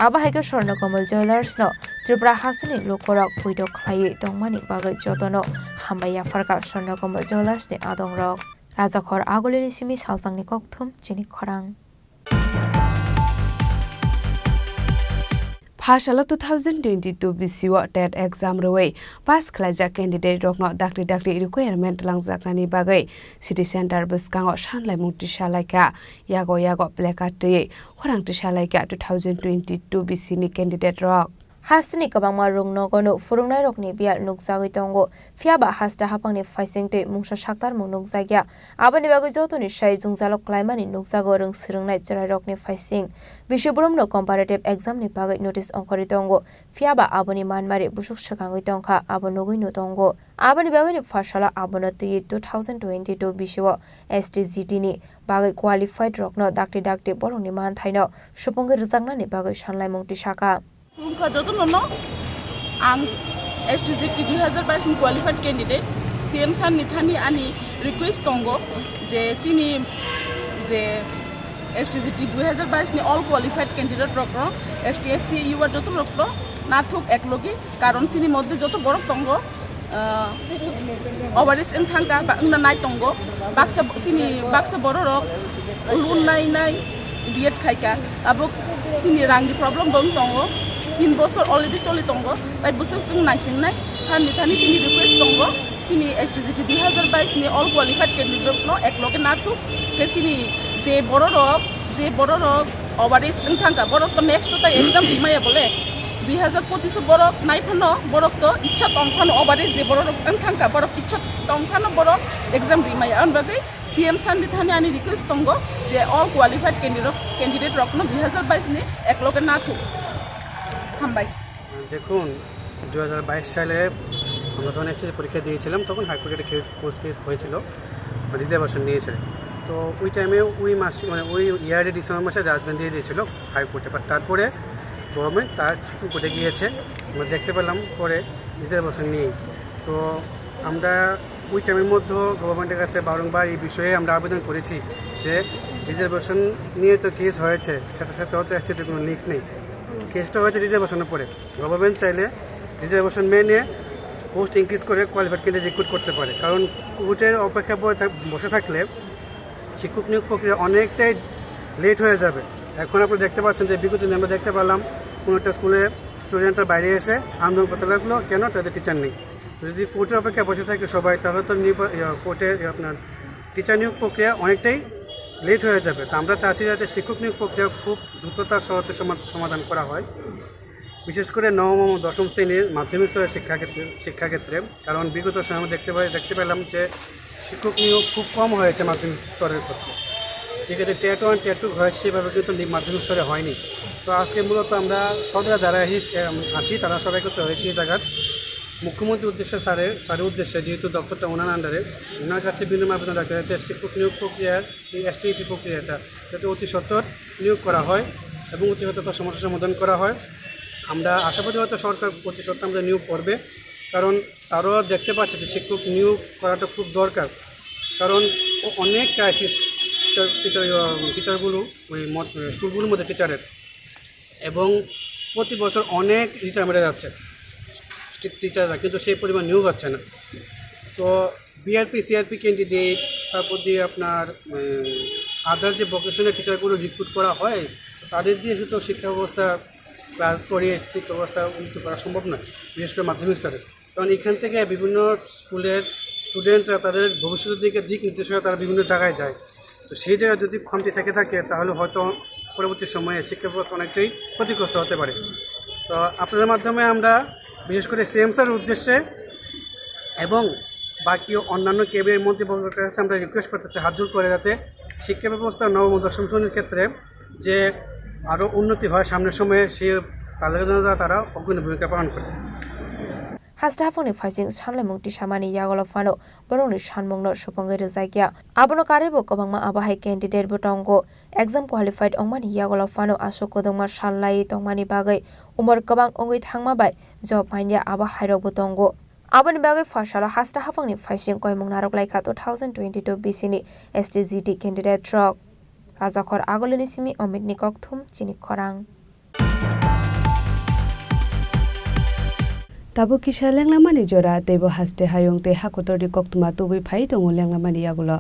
আবাহাইকে স্বর্ণকমল জুয়েলার্স ন ত্রিপুরা হাসিনি লোকরক বৈঠক খাইয়ে তংমানি বাগৈ যতন হামবাইয়া ফারকা Swarnakamal jewellers ni adong rok রাজাখর আগলিনি সিমি সালজাংনি ককথুম চিনি খরাং Phashala 2022 BCU TET exam roi pass khlaija candidate rokno dakri requirement langjaknani bagai city center buskango shanlai mukti shalaika yago placard khorang shalaika 2022 BC ni candidate rok Hasni kabangma rungno gono furungnai rokni biar nukjagoi tongo fiaba hasta hapangni faisingte mungsa saktar mung nukjagya abani bagoi jotoni sai jungjalok klaimani nukjago rung sirungnai cherai rokni faising bishibrumno comparative exam ni bagoi notice onkori tongo fiaba aboni manmari busuk sakangoi tongkha abonogoi no tongo abani bagoi ni phashala abonati 2022 bishiwo STGT ni bagoi qualified rokno dakti borongni man thaino supongi rijangna ni bagoi sanlai mungti saka Rumka joto nono ang STGT 2022 ni qualified candidate CM san nithani ani request tongo je chini je STGT 2022 ni all qualified candidate rokro STSC UR joto rokro na thuk eklogi karon chini moddhe joto borok tongo overis enthangka ba na nai tongo baksa borok ulun nai biet khaika abo chini rangni problem dong tongo 3 বছর already চলি তঙ্গো তাই বছর जों নাইসিংনাই সাননি Thani চিনি request তঙ্গো চিনি STGT 2022 ni all qualified candidate no ekloge natu ke চিনি যে বড় রক ওভারিস এনথাঙ্কা বড়ক তো নেক্সট তাই एग्जाम দিমায়া বলে 2025 বড়ক নাইফানো বড়ক তো ইচ্ছা তংখানো ওভারিস যে বড় রক এনথাঙ্কা বড়ক ইচ্ছা তংখানো বড়ক एग्जाम দিমায়া অনবাগে CM সাননি থানি আনি রিকোয়েস্ট তঙ্গো যে all qualified candidate rock no 2022 ni ekloge natu দেখুন 2022 সালে আমরা যখন এসএসসি পরীক্ষা দিয়েছিলাম তখন হাইকোর্টে পোস্ট কেস হয়েছিল রিজার্ভেশন নিয়েছে তো ওই টাইমে ওই মাসে মানে ওই ইয়ারে ডিসেম্বর মাসে জাজমেন্ট দিয়ে দিয়েছিল হাইকোর্টে বাট তারপরে গভর্নমেন্ট তার সুপ্রিম কোর্টে গিয়েছে আমরা দেখতে পেলাম পরে রিজার্ভেশন নিয়ে তো আমরা ওই টাইমের মধ্যে গভর্নমেন্টের কাছে বারংবার এই বিষয়ে আমরা আবেদন করেছি যে রিজার্ভেশন নিয়ে তো কেস হয়েছে সেটার সাথে হয়তো এসটিতে কোনো লিঙ্ক নেই কেসটা হয়েছে রিজার্ভেশনের পরে গভর্নমেন্ট চাইলে রিজার্ভেশন মেনে পোস্ট ইনক্রিজ করে কোয়ালিফাইড ক্যান্ডিডেট রিক্রুট করতে পারে কারণ কোর্টের অপেক্ষা বসে থাকলে শিক্ষক নিয়োগ প্রক্রিয়া অনেকটাই লেট হয়ে যাবে এখন আপনারা দেখতে পাচ্ছেন যে বিগত দিনে আমরা দেখতে পেলাম কোনো একটা স্কুলে স্টুডেন্টরা বাইরে এসে আন্দোলন করতে লাগলো কেন তাদের টিচার নেই যদি কোর্টের অপেক্ষা বসে থাকে সবাই তাহলে তো কোর্টে আপনার টিচার নিয়োগ প্রক্রিয়া অনেকটাই লেট হয়ে যাবে তো আমরা চাচ্ছি যাতে শিক্ষক নিয়োগ প্রক্রিয়া খুব দ্রুততার সহজে সমাধান করা হয় বিশেষ করে নবম ও দশম শ্রেণীর মাধ্যমিক স্তরের শিক্ষাক্ষেত্রে কারণ বিগত সময় আমরা দেখতে পেলাম যে শিক্ষক নিয়োগ খুব কম হয়েছে মাধ্যমিক স্তরের ক্ষেত্রে সেক্ষেত্রে টেট 1 টেট 2 হয় সেভাবে কিন্তু মাধ্যমিক স্তরে হয়নি। তো আজকে মূলত আমরা সদরা যারা আছি তারা সবাই একত্র হয়েছি এই জায়গার মুখ্যমন্ত্রীর উদ্দেশ্যে স্যারের উদ্দেশ্যে, যেহেতু দপ্তরটা ওনার আন্ডারে, ওনার কাছে বিনিময় আবেদন রাখতে যাতে শিক্ষক নিয়োগ প্রক্রিয়ার এই এসটিইটি প্রক্রিয়াটা যাতে অতি সত্বর নিয়োগ করা হয় এবং অতি সত্বর সমস্যার সমাধান করা হয়। আমরা আশাবাদী হয়তো সরকার অতি সত্বর আমাদের নিয়োগ করবে, কারণ তারও দেখতে পাচ্ছে যে শিক্ষক নিয়োগ করাটা খুব দরকার। কারণ অনেক ক্রাইসিস টিচারগুলো ওই স্কুলগুলোর মধ্যে টিচারের, এবং প্রতি বছর অনেক রিটায়ারমেন্টে যাচ্ছে টিচাররা, কিন্তু সেই পরিমাণ নিয়োগ হচ্ছে না। তো বিআরপি সিআরপি ক্যান্ডিডেট, তারপর দিয়ে আপনার আদার যে ভোকেশনাল টিচারগুলো রিক্রুট করা হয় তাদের দিয়ে শুধু শিক্ষা ব্যবস্থা ক্লাস করিয়ে শিক্ষা ব্যবস্থা উন্নত করা সম্ভব নয়, বিশেষ করে মাধ্যমিক স্তরে। কারণ এখান থেকে বিভিন্ন স্কুলের স্টুডেন্টরা তাদের ভবিষ্যতের দিক নির্দেশনা তারা বিভিন্ন জায়গায় যায়। তো সেই জায়গায় যদি কমতি থাকে তাহলে হয়তো পরবর্তী সময়ে শিক্ষা ব্যবস্থা অনেকটাই ক্ষতিগ্রস্ত হতে পারে। তো আপনাদের মাধ্যমে আমরা বিশেষ করে সিএম স্যারের উদ্দেশ্যে এবং বাকি অন্যান্য ক্যাবিনেট মন্ত্রীবর্গের কাছে আমরা রিকোয়েস্ট করতেছি হাত জোর করে, যাতে শিক্ষা ব্যবস্থা নবম ও দশম শ্রেণীর ক্ষেত্রে যে আরও উন্নতি হয় সামনের সময়ে, সেই তালিকা তারা অগ্রণী ভূমিকা পালন করে। Hasdafoni faising sanlemung tisamani yagolo fano boroni sanmungno supangere zaigya abono karebo kobangma abahai candidate botongo exam qualified ongmani yagolo fano asokodongma sallai tongmani bagai umor kobang ongoi thangma bai job mainya abahai rok botongo aboni bagai fasalo hasdafoni faising koimung narok laika 2022 BC ni STGT candidate trok Rajakhor agolini simi Omid Nikok thum Chini Khorang Tabu kisha lenglamani jora tebo haste hayong te hakotori koktuma tubi phai tongo lenglamani yagulo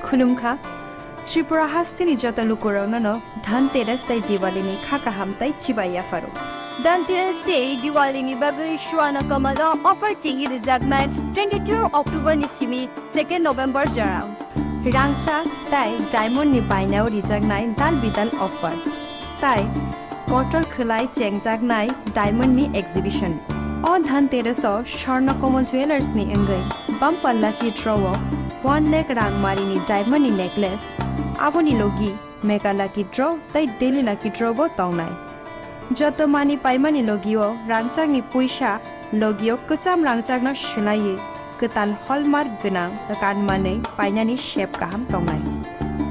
Khulumkha Tripura hastini jota lukurona no dhanteras tai Diwali ni khaka hamtai chibaya faro Dhanteras Day Diwali ni bagai shwana kamala offer tingi rizagman 22 October ni simi 2 November jarang Rangcha tai diamond ni bainao rijagnai dal bidal offer tai kotor khulai chengjagnai diamond ni exhibition o dhanteras o swarna kamal jewelers ni engai bumper lucky draw 1 lakh rangmari ni diamond ni necklace aboni logi mega lucky draw tai daily lucky draw bo tongnai Joto mani paimani logio rangchang ni puisa logio kecham rangchang na shilai ketal hallmark gnang kan mane painani shape kaham tongnai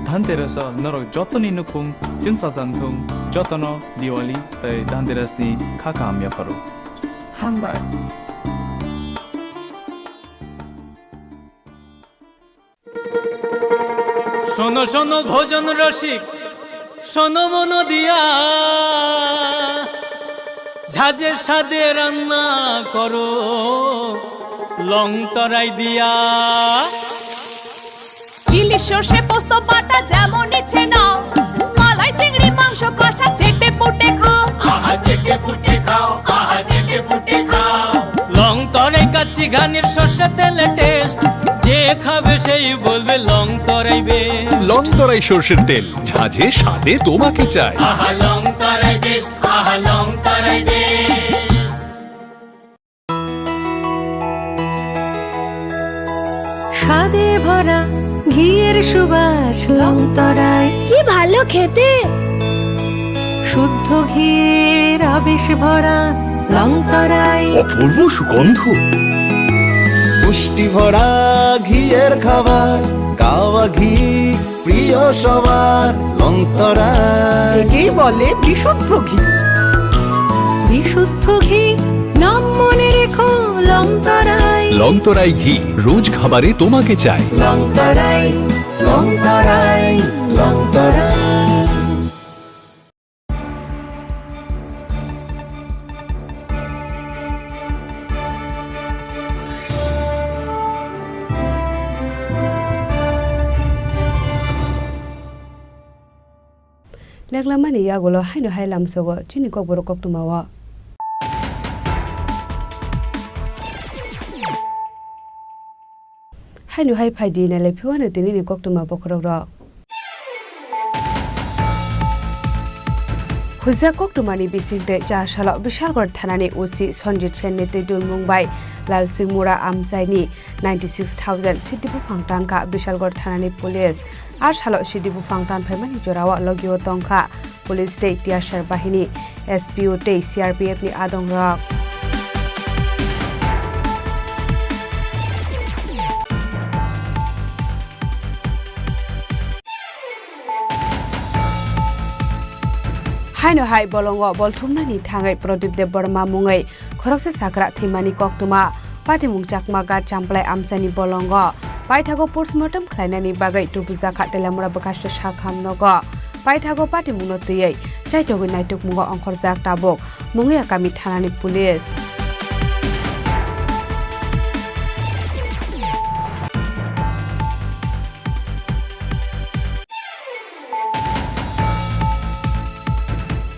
Dhanteras norok jotoni nukung jingsa jangthung jotono Diwali tai Dhanteras ni khakam ya faro hambai শোনো শোনো ভোজন রসিক শোনো মন দিয়া ঝাঁঝের স্বাদে রান্না করো লং তরাই দিয়া ইলিশ সর্ষে পোস্ত বাটা যেমন ইচ্ছে নাও মালাই চিংড়ি মাংস কষা চেটে পুটে খাও আহা চেটে পুটে খাও আহা চেটে পুটে খাও লং তরাই কাচ্চি ঘানির সর্ষে তেলে টেস্ট যে খাবে সেই বলবে লং তরাইবে লং তরাই সরষের তেল ঝাঁঝে স্বাদে তোমাকে চাই আহা লং তরাই বেস্ট আহা লং তরাই বেস্ট স্বাদে ভরা ঘিয়ের সুবাস লং তরাই কি ভালো খেতে শুদ্ধ ঘিয়ের আবেশ ভরা লং তরাই অপূর্ব সুগন্ধ পুষ্টি ভরা ঘিয়ের খাবার কাওয়া ঘি প্রিয় সবার লংতরা একেই বলে বিশুদ্ধ ঘি বিশুদ্ধ ঘি নাম মনে রেখো লং তরাই লংতরাই ঘি রোজ খাবারে তোমাকে চাই লংতরাই লংতরাই লংতরাই Lenglamani yagulo haino hailam sogo chini kokborok koktumawa haino hai phaidi na lephiwana tini ni koktuma bokrok ro Huja Koktumani bisingte Jashalo Bishalgor Thanani Usi Sonjit Sen Netidul Mumbai Lal Singh Mura Amsaini 96,000 Sidibu Phangtan ka Bishalgor Thanani Police Ar Shalo Sidibu Phangtan Phaimani Jorawa Logio Tongkha Police State Tiashar Bahini SPO Te CRPF ni Adongra Haino hai bolongo bolthumnani thangai Pradip Dev Burma mungai khorokse sakra thimani koktuma patimung chakma ga champlai amsani bolongo paithago postmortem khlainani bagai tubuja khatelamura bakasha shakhamnogo paithago patimung notiyai chaitogo naituk mungo ongkhorjak tabok mungai akami thanani police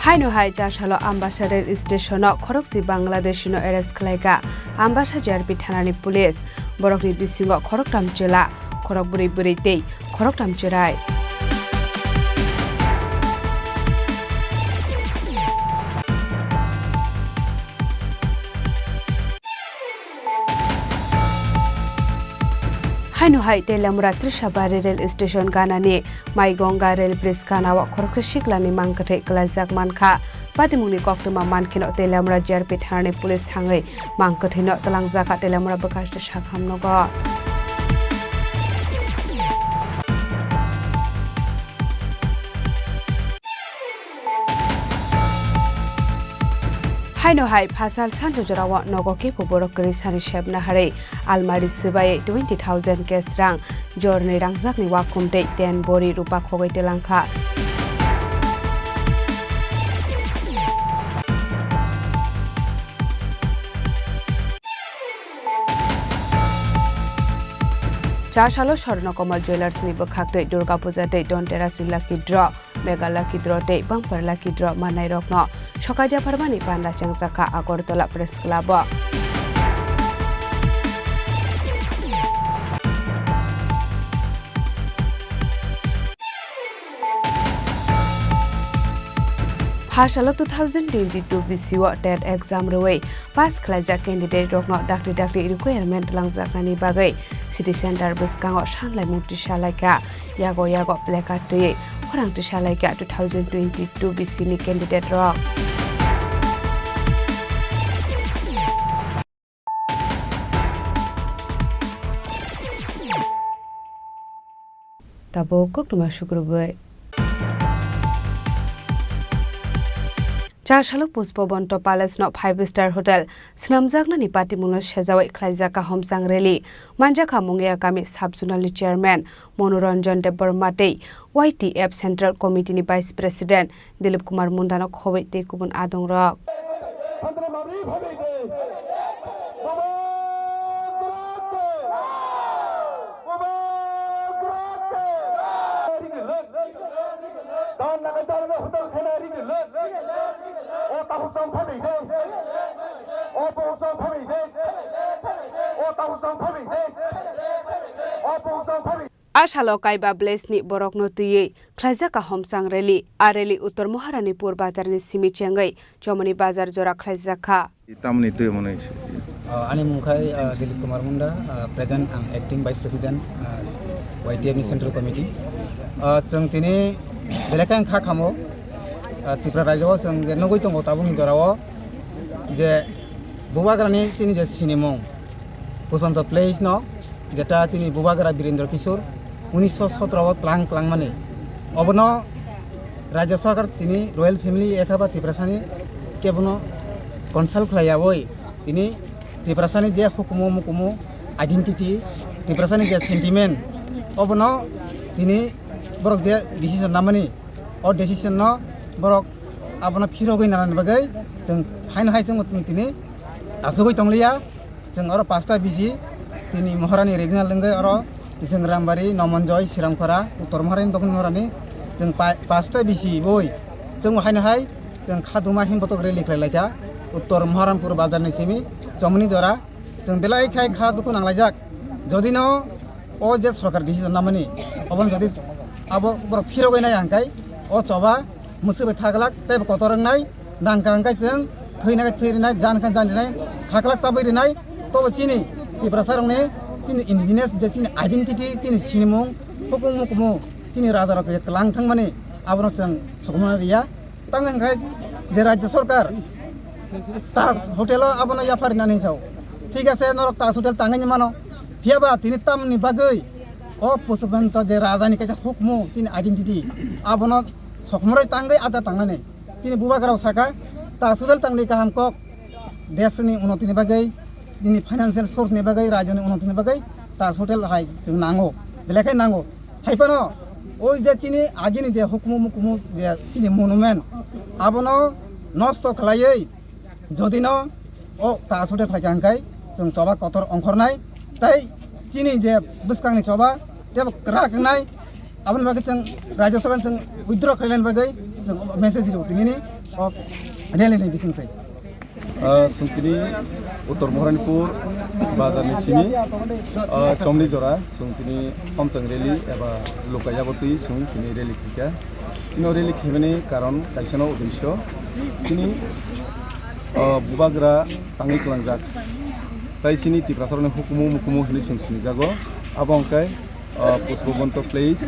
Haino hai Jashalo Ambassador Station Khoroksi Bangladesh no arrest khlaika Ambassador JRP Thanani Police Borokni bisingo Khoroktam Jela Khorokburi buri tei Khoroktam Chirai Haino hai Telamura Trishabari Rail Station Ganani Maigonga Rail Bridge Kanawa Khorokse Shiklani Mangkathe Klajak Mankha Patimuni Koktuma Mankhino Telamura JRP Thanani Police Hangai Mangkathino Talangjaka Telamura Bakashta Shakhamnogo Haino hai Phasal Santo Jorawa Nogoke Kokborok Kari Sani Shebna Hare Almari Sibai 20,000 cash rang Jorni Rangzakni Wakumte 10 Bori Rupa Khogai Telangkha Jashalo Shorno Komal Jewelers ni Bakhakte Durga Puja Te Donteras Lucky Draw Mega Lucky Draw Te Bumper Lucky Draw Manai Rokno Shokaja Parmani Panda Changsaka Agortola Press Club Hashalo 2022 BCO TET exam reway pass khlaja candidate rokno dakri requirement langjaknani bagai city center biskango shanlai mukti shalaika yago placard te khorang ti shalaika 2022 BC ni candidate rok Tabo koktuma shukrubai Jashalo Puspobonto Palace no 5-star hotel Snamjakna ni patimungno sejawai khlaijaka homsang rally manjaka mungya kami subzonal chairman Monoranjan Dev Burma tei YTF Central Committee ni Vice President Dilip Kumar Mundano khobai te kubun adongrok Ashalo Kaiba Blesni Borokno Tuye Khlaijaka Homsang Rally Areli Uttar Maharanipur Bazar ni Simi Chengai Chomani Bazar Jora Khlaijaka Tamni Tuye Monai Ani Mungkai Dilip Kumar Munda Present and Acting Vice President YTF Central Committee Chung Tini Belekan Kha Khamo Tripura Rajyo Chung Je Nogoi Tongo Tabuni Jorawo Je Bubagrani Chini Je Sinimong Pusanto Place no Jeta Chini Bubagra Birendra Kishore 1917 Klang Mani Obono Rajya Sarkar Tini Royal Family Ekhaba Triprasani Kebono Consult Klayawoi Tini Triprasani Je Hukumu Identity Triprasani Je Sentiment Obono Tini Borok Je Decision Namani or Decision no Borok Abono Phirogoi Naran Bagai Jeng Hain Jeng Tini Asugoi Tonglia Jeng Oro Pasta Bisi Tini Maharani Regional Lengai Oro Jeng Rambari Nomonjoy Siramkhora Uttar Maharani Dokun Maharani Jeng Pasta Bisi Boy Jeng Hain Jeng Khaduma Himbotok Reli Khlaika Uttar Maharanpur Bazar ni Simi Jomni Jora Jeng Belai Khai Khadukun Anglajak Jodino O Je Sarkar Decision Namani Obon Jodi Abo Borok Phirogoi Nai Angkai O Choba मुसुबे थागलाक तेब कतरंगनाय दांखांखाय जों थैनाय थैनाय जानखाय जाननाय खाखलाक चाबैरिनाय तो चिनि त्रिपुरा सरंनि चिनि indigenous जे चिनि identity चिनि सिनिमुं हुकुम मुकुमु चिनि राजा रके लांथां माने आबनो जों सकमा रिया तांखाय जे राज्य सरकार ताज hotel आबनो याफारिनानै Sao ठीक আছে नरक ताज होटेल तांगानि मानो फियाबा तिनि तामनि बागै अ पशुपन्त जे राजानि काजे हुकमु चिनि आइडेन्टिटी आबनो सकमरै तांगै आजा तांनानै चिनि बुबागाराव साका ताज होटेल तांनि गाहाम कक देशनि उन्नतिनि बागै दिनै फाइनान्सियेल सोर्सनि बागै राज्यनि उन्नतिनि बागै ताज होटेल हाय जों नांगौ बेलेखाय नांगौ हायफानो ओइ जे चिनि आगिनि जे हुकुमु मुकुमु जे चिनि मनुमेन्ट आबनो नष्ट खालायै जदिनो अ ताज होटेल फायखांखाय जों चबा कतर अंखरनाय ताई चिनि जे बुसकांनि चबा देब राखनाय आबन बागै जों राज्य सरकार जों उइद्र खालायनाय बागै जों मेसेज दिनु दिनैनि रेलिनि बिसिंथै सुंथिनि उत्तर महारानीपुर बाजारनि सिनि समनि जरा सुंथिनि हमसं रेली एबा लोकायाबती सुंथिनि रेली खिका चिनो रेली खेबनि कारण काइसनो उद्देश्य चिनि बुबाग्रा तांगै कलांजाक ताई चिनि त्रिपुरा सरकारनि हुकुमु मुकुमु हिनि सिंसिनि जागो आबंकाय पुष्पबंत प्लेस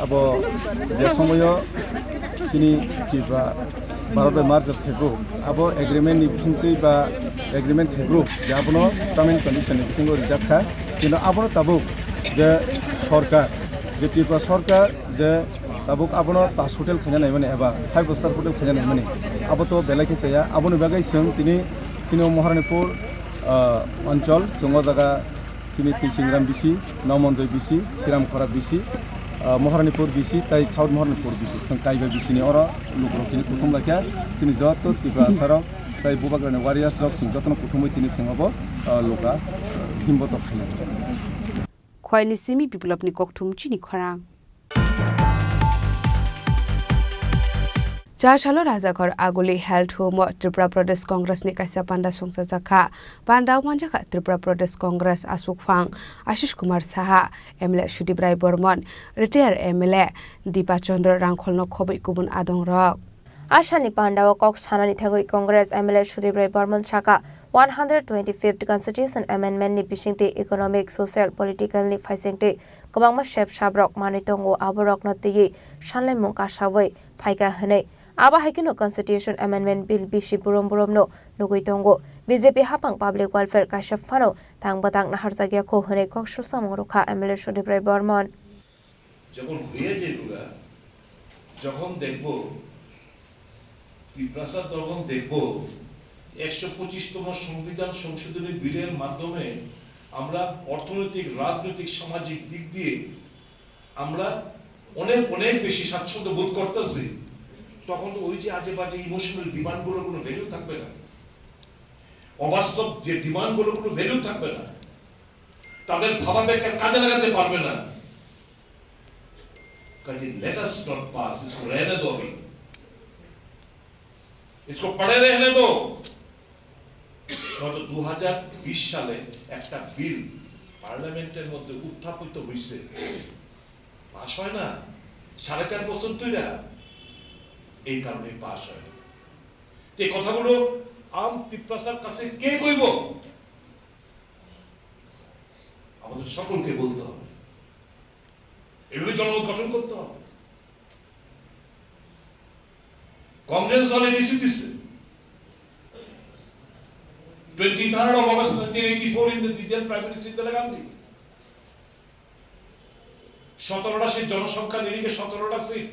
अब जे समय चिनि त्रिपुरा भारत मार्च खेग्रु अब एग्रीमेंट नि बिसिंथै बा एग्रीमेंट खेग्रु जे आपनो टार्म एंड कंडीशन नि बिसिंगो रिजार्व खा किन्तु आपनो ताबुक जे सरकार जे त्रिपुरा सरकार जे ताबुक आपनो ताज होटेल खैनानै माने एबा 5 स्टार होटेल खैनानै माने अब तो बेलाखि साया आपनो बागै जों तिनि चिनो महारानीपुर अंचल जोंगो जागा चिनि तिसिंग्राम बिसि नमनजय बिसि श्रीराम खरा बिसि महारानीपुर बिसि ताई साउथ महारानीपुर बिसि जों काइबा बिसिनि अर लुकरखिनि कुटुम लाखिया चिनि जत त्रिपुरा सरक ताई बुबाग्रानि वारियार्स जब सिं जतन कुटुमै तिनि सिङावबो लोका हिम्बत खालामो खयनि सिमी बिप्लबनि ककथुम चिनि खरां चारशालो राजाघर आगुली हेल्थ होम त्रिपुरा प्रदेश कांग्रेस नि काइसा पांडा संसा जाखा पांडा मंजाखा त्रिपुरा प्रदेश कांग्रेस आसुकफां आशीष कुमार साहा एमएलए सुदीप राय बर्मन रिटायर एमएलए दीपा चंद्र रांखलनो खबै गुबुन आदं रक आशानि पांडाव कक्स थानानि थागै कांग्रेस एमएलए सुदीप राय बर्मन साका 125th constitution amendment ni bisingte economic social political ni faisingte kobangma shep sabrok manitongo aborok no tigi sanlai mungka sabai phaika hne aba haikino constitution amendment bill bisi burom no nugoitongo BJP hapang public welfare kaishap phano tangbatang naharjagya ko hne koksul samorokha MLA Sudeep Ray Burman যখন হয়ে যেগুলা যখন দেখবো ত্রিপুরা যখন দেখবো 125তম সংবিধান সংশোধনী বিলের মাধ্যমে আমরা অর্থনৈতিক রাজনৈতিক সামাজিক দিক দিয়ে আমরা অনেক অনেক বেশি স্বাচ্ছন্দ্য বোধ করতেছি তখন তো ওই যে আজে বাজে ইমোশনাল ডিমান্ডগুলোর কোনো ভ্যালু থাকবে না অবাস্তব যে ডিমান্ডগুলোর কোনো ভ্যালু থাকবে না তাদের ভাবাবেগকে কাজে লাগাতে পারবে না কাজে लेट अस नॉट पास इसको रहने दो अभी इसको पड़े रहने दो গত 2020 সালে একটা বিল পার্লামেন্টের মধ্যে উত্থাপিত হইছে পাস হয় না 4.5 বছর ধরে এই কারণে পাস হয় এই কথাগুলো আম ত্রিপ্রাসার কাছে কে কইব আমাদের সকলকে বলতে হবে এভাবে জনমত গঠন করতে হবে কংগ্রেস দল এডিসি দিচ্ছে 23rd of August 1984 in the Indian Prime Minister Indira Gandhi 17টা সিট জনসংখ্যা নিরিখে 17টা সিট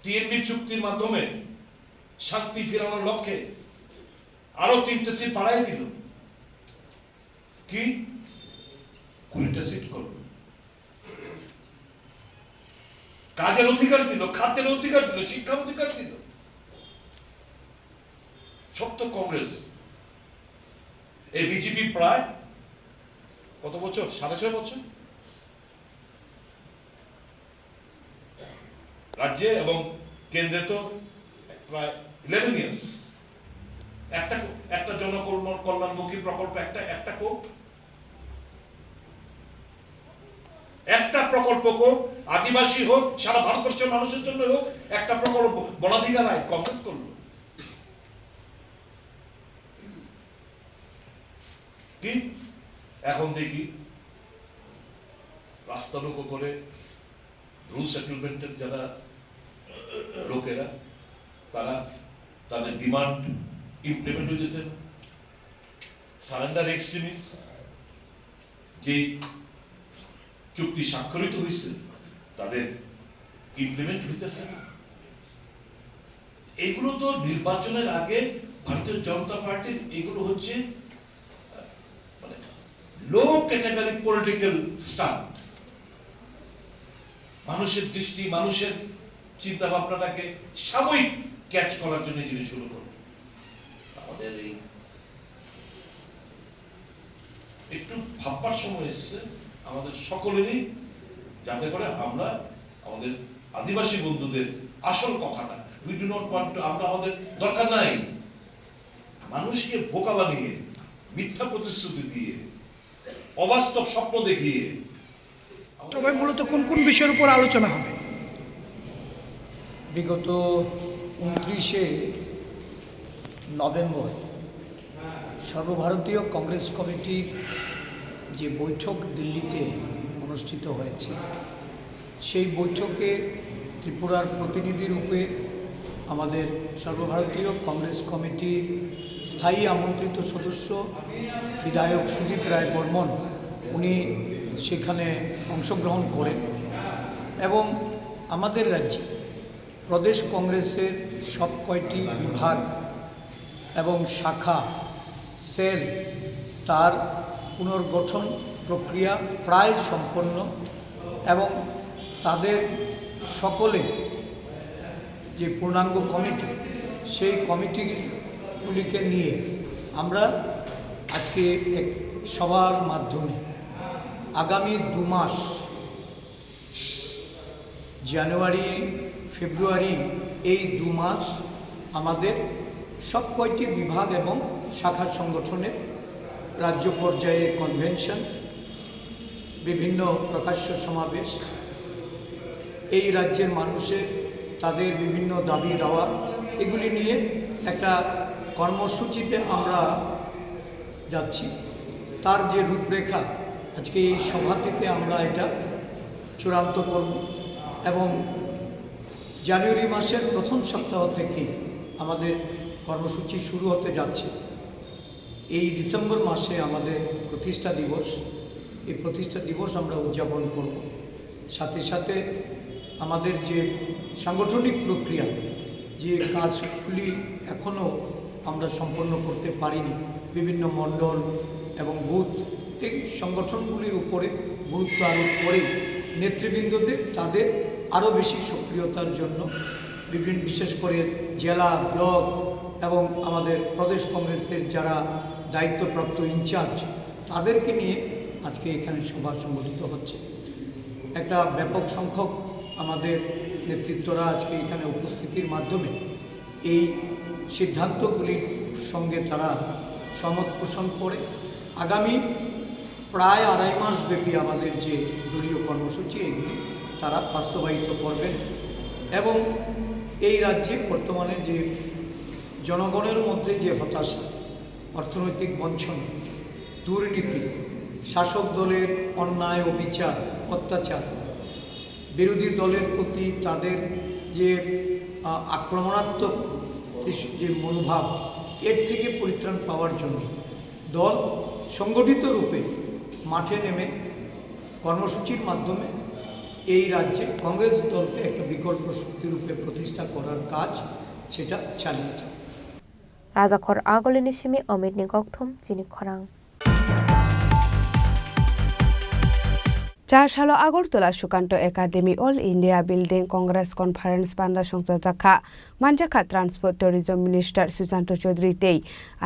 টিএনপি চুক্তির মাধ্যমে শান্তি ফেরানোর লক্ষ্যে আরো 3টে সিট বাড়াই দিল কি 20টা সিট করল কাজের অধিকার দিল খাদ্যের অধিকার দিল শিক্ষার অধিকার দিল সত্য কংগ্রেস এই বিজেপি প্রায় কত বছর 6.5 বছর রাজ্যে এবং কেন্দ্রে তো প্রায় 11 ইয়ার্স একটা কল্যাণমুখী প্রকল্প একটা কোপ একটা প্রকল্প হোক, আদিবাসী হোক, সারা ভারতবর্ষের মানুষের জন্য হোক, একটা প্রকল্প বনাধিকার আইন কংগ্রেস করলো। কি এখন দেখি রাস্তার উপরে রুল সেটেলমেন্টের যারা লোকেরা তারা তাদের ডিমান্ড ইমপ্লিমেন্ট হইতেছে না। সারেন্ডার এক্সট্রিমিস্ট যে চুক্তি স্বাক্ষরিত হয়েছে তাদের ইমপ্লিমেন্ট হইতেছে না। এগুলো তো নির্বাচনের আগে ভারতীয় জনতা পার্টির এগুলো হচ্ছে মানে লো ক্যাটাগরি পলিটিক্যাল স্টান্ট। মানুষের দৃষ্টি, মানুষের চিন্তা ভাবনাটাকে সাময়িক ক্যাচ করার জন্য জিনিসগুলো করে। আমাদের এই একটু ভাববার সময় এসছে আমাদের সকলেরই, যাতে করে আমরা আমাদের আদিবাসী বন্ধুদের আসল কথাটা we do not want to, আমরা আমাদের দরকার নাই মানুষকে বোকা বানিয়ে, মিথ্যা প্রতিশ্রুতি দিয়ে, অবাস্তব স্বপ্ন দেখিয়ে। তবে মূলত কোন কোন বিষয়ের উপর আলোচনা হবে? বিগত 29শে নভেম্বর সর্বভারতীয় কংগ্রেস কমিটির যে বৈঠক দিল্লিতে অনুষ্ঠিত হয়েছে, সেই বৈঠকে ত্রিপুরার প্রতিনিধি রূপে আমাদের সর্বভারতীয় কংগ্রেস কমিটির স্থায়ী আমন্ত্রিত সদস্য বিধায়ক সুদীপ রায় বর্মন উনি সেখানে অংশগ্রহণ করেন এবং আমাদের রাজ্যে প্রদেশ কংগ্রেসের সব কয়টি বিভাগ এবং শাখা সেল তার পুনর্গঠন প্রক্রিয়া প্রায় সম্পন্ন এবং তাদের সকলে যে পূর্ণাঙ্গ কমিটি, সেই কমিটিগুলিকে নিয়ে আমরা আজকে এক সভার মাধ্যমে আগামী 2 মাস জানুয়ারি ফেব্রুয়ারি এই 2 মাস আমাদের সব কয়টি বিভাগ এবং শাখা সংগঠনের রাজ্য পর্যায়ে কনভেনশন, বিভিন্ন প্রকাশ্য সমাবেশ, এই রাজ্যের মানুষের তাদের বিভিন্ন দাবি দাওয়া এগুলি নিয়ে একটা কর্মসূচিতে আমরা যাচ্ছি। তার যে রূপরেখা আজকে এই সভা থেকে আমরা এটা চূড়ান্ত করব এবং জানুয়ারি মাসের প্রথম সপ্তাহ থেকে আমাদের কর্মসূচি শুরু হতে যাচ্ছে। এই ডিসেম্বর মাসে আমাদের প্রতিষ্ঠা দিবস, এই প্রতিষ্ঠা দিবস আমরা উদযাপন করব। সাথে সাথে আমাদের যে সাংগঠনিক প্রক্রিয়া, যে কাজগুলি এখনও আমরা সম্পন্ন করতে পারিনি, বিভিন্ন মণ্ডল এবং বুথ, এই সংগঠনগুলির উপরে গুরুত্ব আরোপ করে নেতৃবৃন্দদের তাদের আরও বেশি সক্রিয়তার জন্য বিশেষ করে জেলা, ব্লক এবং আমাদের প্রদেশ কংগ্রেসের যারা দায়িত্বপ্রাপ্ত ইনচার্জ তাদেরকে নিয়ে আজকে এখানে সভা সংগঠিত হচ্ছে। একটা ব্যাপক সংখ্যক আমাদের নেতৃত্বরা আজকে এখানে উপস্থিতির মাধ্যমে এই সিদ্ধান্তগুলির সঙ্গে তারা সহমত পোষণ করে আগামী প্রায় 2.5 মাস ব্যাপী আমাদের যে দলীয় কর্মসূচি এগুলি তারা বাস্তবায়িত করবেন এবং এই রাজ্যে বর্তমানে যে জনগণের মধ্যে যে হতাশা, অর্থনৈতিক বঞ্চনা, দুর্নীতি, শাসক দলের অন্যায়, অবিচার, অত্যাচার, বিরোধী দলের প্রতি তাদের যে আক্রমণাত্মক যে মনোভাব, এর থেকে পরিত্রাণ পাওয়ার জন্য দল সংগঠিত রূপে মাঠে নেমে কর্মসূচির মাধ্যমে এই রাজ্যে কংগ্রেস দলকে একটা বিকল্প শক্তিরূপে প্রতিষ্ঠা করার কাজ সেটা চালিয়ে যায়। রাজাখর আগলিনী সিমি অমিত নিগকথম চিনি খরাং। 4 সাল Agartala Sukanta academy all India building congress conference পান্ডা সংসদ জাখা মানজাখা transport tourism minister Sushanta Chowdhury তেই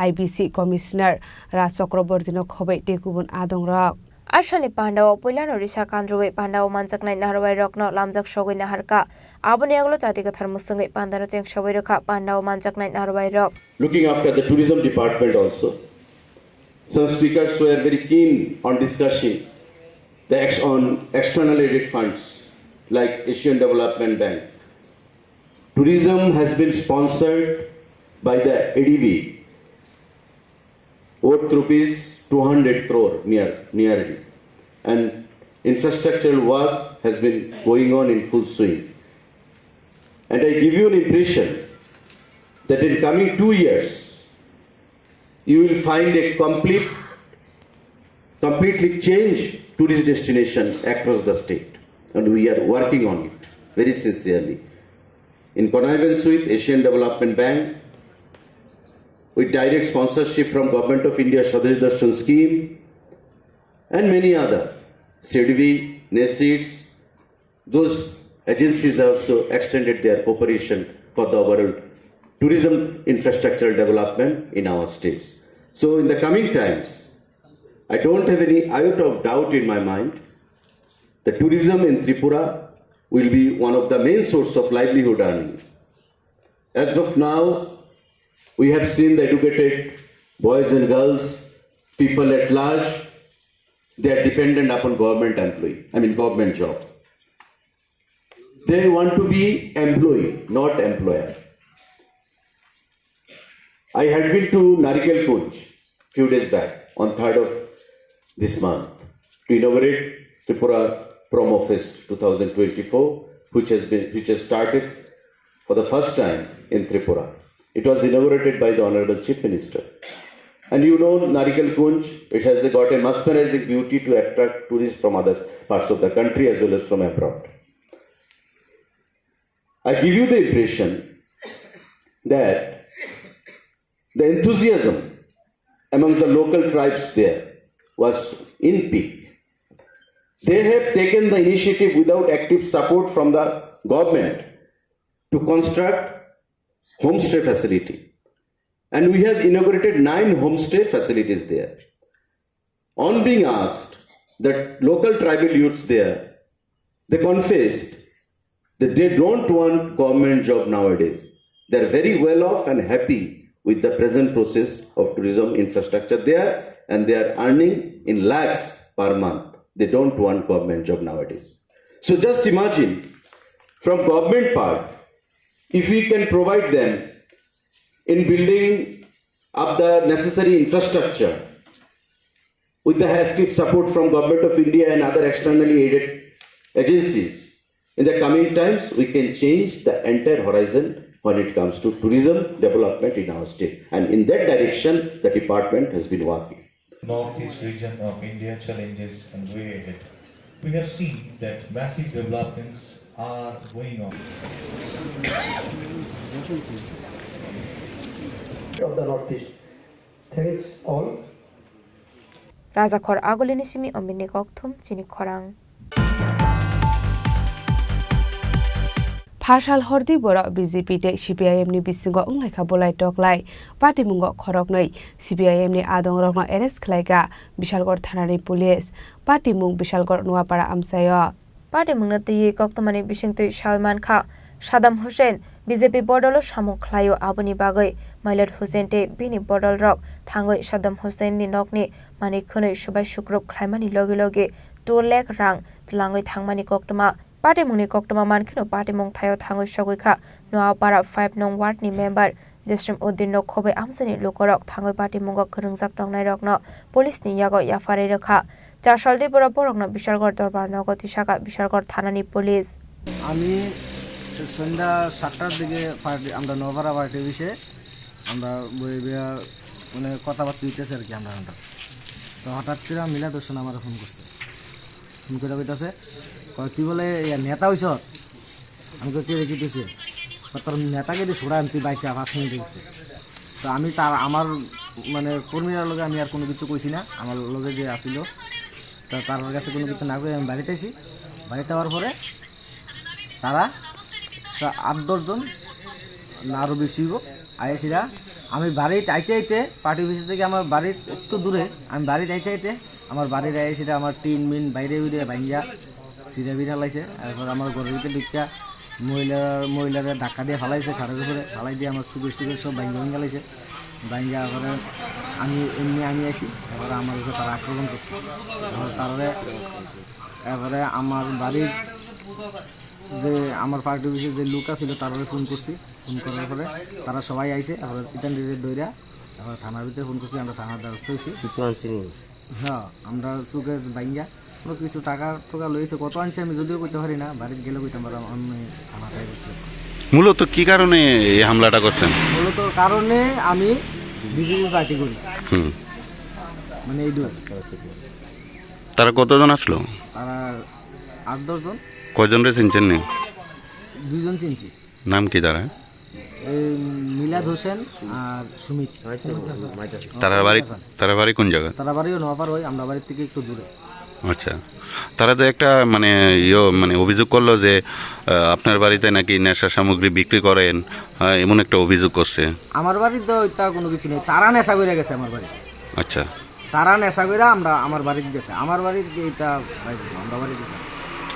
আইবিসি কমিশনার রাজ চক্রবর্তী খबै টেকুবুন আদংরক Ashani Pandao, Pulano Risha Kandruwe, Pandao Manjaknai Narway Rockno, Lamjak Shogui Naharka, Aboniaglo Tatika Thermosungi, Pandano Cheng Shawiroka, Pandao Manjaknai Narway Rock. Looking after the tourism department also, some speakers were very keen on discussing on external aided funds like Asian Development Bank. Tourism has been sponsored by the ADB worth rupees 200 crore nearly, and infrastructural work has been going on in full swing. And I give you an impression that in coming 2 years, you will find a completely changed tourist destination across the state, and we are working on it very sincerely. In connivance with Asian Development Bank, with direct sponsorship from Government of India Swadesh Darshan scheme, and many other, CDV, NESIDS, those agencies have also extended their cooperation for the overall tourism infrastructural development in our states. So in the coming times, I don't have any iota of doubt in my mind that tourism in Tripura will be one of the main sources of livelihood earning. As of now, we have seen the educated boys and girls, people at large, they are dependent upon government job. They want to be employee, not employer. I had been to Narikal Kunj few days back on 3rd of this month to inaugurate Tripura Promo Fest 2024, which has started for the first time in Tripura. It was inaugurated by the Honorable Chief Minister. And you know Narikal Kunj, it has got a mesmerizing beauty to attract tourists from other parts of the country as well as from abroad. I give you the impression that the enthusiasm among the local tribes there was in peak. They have taken the initiative without active support from the government to construct homestay facility. And we have inaugurated 9 homestay facilities there. On being asked, that local tribal youths there, they confessed that they don't want government job nowadays. They're very well off and happy with the present process of tourism infrastructure there, and they are earning in lakhs per month. They don't want government job nowadays. So just imagine, from government part, if we can provide them in building up the necessary infrastructure with the active support from Government of India and other externally aided agencies, in the coming times we can change the entire horizon when it comes to tourism development in our state. And in that direction, the department has been working. Northeast region of India challenges and way ahead. We have seen that massive developments are going on. Of the Northeast. Thanks all. Rajakhor agolini simi omini kokthum Chini Khorang. Phashal hordi bora BJP te CPIM ni bisingo unglaika bolai toklai party mungo khorok nei CPIM ni adong rokno arrest khlaiga Bishalgor thana ni police party mung Bishalgor Nuapara amsayo party mungna ti koktomani bisingtui Salman Kha Saddam Hussein BJP bodolo samung khlayo aboni bagai Mailat Hussein te bini bodol rok thangoi Saddam Hussein ni nokni mani khunoi subai sukrup khlaimani loge loge 2 lakh rang tlangoi thangmani koktoma party mungni koktoma mankhino party mung thayo thangoi sagoi kha Nuapara 5 nong ward ni member Jesrim Uddin no khobe amsani lokorok thangoi party mungo khurungjak tongnai rokno police ni yago yafare rakha Charsaldi bora borokno Bishalgor Darbar Nogoti Shaka Bishalgor Thanani police আমি সন্ধ্যা 7টার দিকে party আমরা নভারা party বিষয়ে আমরা মানে কথাবার্তা দিতেছি আর কি আমরা তো হঠাৎ করে মিলা দর্শন আমার ফোন করছে ফোন করে কইতাছে তুই বলে নেতা হইছ আমি কে রেখে দিয়েছি তোর নেতাকে দিয়ে ছোড়া তুই বাইকে 5 মিনিট দিচ্ছে তো আমি তার আমার মানে কর্মীর লগে আমি আর কোনো কিছু কইছি না আমার লগে যে আসিল তো তার কাছে কোনো কিছু না কই আমি বাড়িতে আইছি বাড়িতে যাওয়ার পরে তারা 8-10 জন না আরো বেশি হইব আইসিরা আমি বাড়িতে আইতে আইতে পার্টি অফিস থেকে আমার বাড়ি একটু দূরে আমি বাড়িতে আইতে আইতে আমার বাড়ির আইসিরা আমার 3 মিনিট বাইরে বাইরে ভাঙ্গা সিরা বিনা লাইছে তারপর আমার ঘরের ভিতরে ঢুকা মহিলারা ধাক্কা দিয়ে ফালাইছে খাড়ের উপরে ফালাই দিয়ে আমার সুগুর সব ভাঙ্গা লাইছে ভাঙ্গা পরে আমি আইছি এবার আমার উপরে তারা আক্রমণ করছে তারপরে এবারে আমার বাড়ির যে আমার পার্টি অফিসে যে লোক ছিল তারা ফোন করছি, ফোন করার পরে তারা সবাই আইছে। এবার ইতান দইরা এবার থানার ভিতরে ফোন করছি, আমরা থানার দ্বারস্থ হয়েছি। হ্যাঁ, আমরা চোখে বাইঙ্গা কোনো কিছু টাকা টোকা লইছে, কত আনছে আমি যদিও কইতে পারি না, বাড়িতে গেলে কইতাম পারলাম আমি থানাটাই করছি। মূলত কি কারণে এই হামলাটা করছেন? মূলত কারণে আমি বিজেপি পার্টি করি, মানে এই দুই। তারা কতজন আসলো? তারা 8-10 জন। কয়জন রে চিনছেন? 2 জন চিনছি। নাম কি তারা? মিলাদ হোসেন আর সুমিত। তারা বাড়ি কোন জায়গা? তারা বাড়িও নোয়াপাড়া, হয় আমরা বাড়ির থেকে একটু দূরে। আচ্ছা, তারা তো একটা মানে মানে অভিযোগ করলো যে আপনার বাড়িতে নাকি নেশা সামগ্রী বিক্রি করেন, এমন একটা অভিযোগ করছে। আমার বাড়িতে তো এটা কোনো কিছু নেই, তারা নেশা করে গেছে আমার বাড়ি। আচ্ছা, তারা নেশা করে আমরা আমার বাড়িতে গেছে, আমার বাড়িতে এটা আমরা বাড়িতে।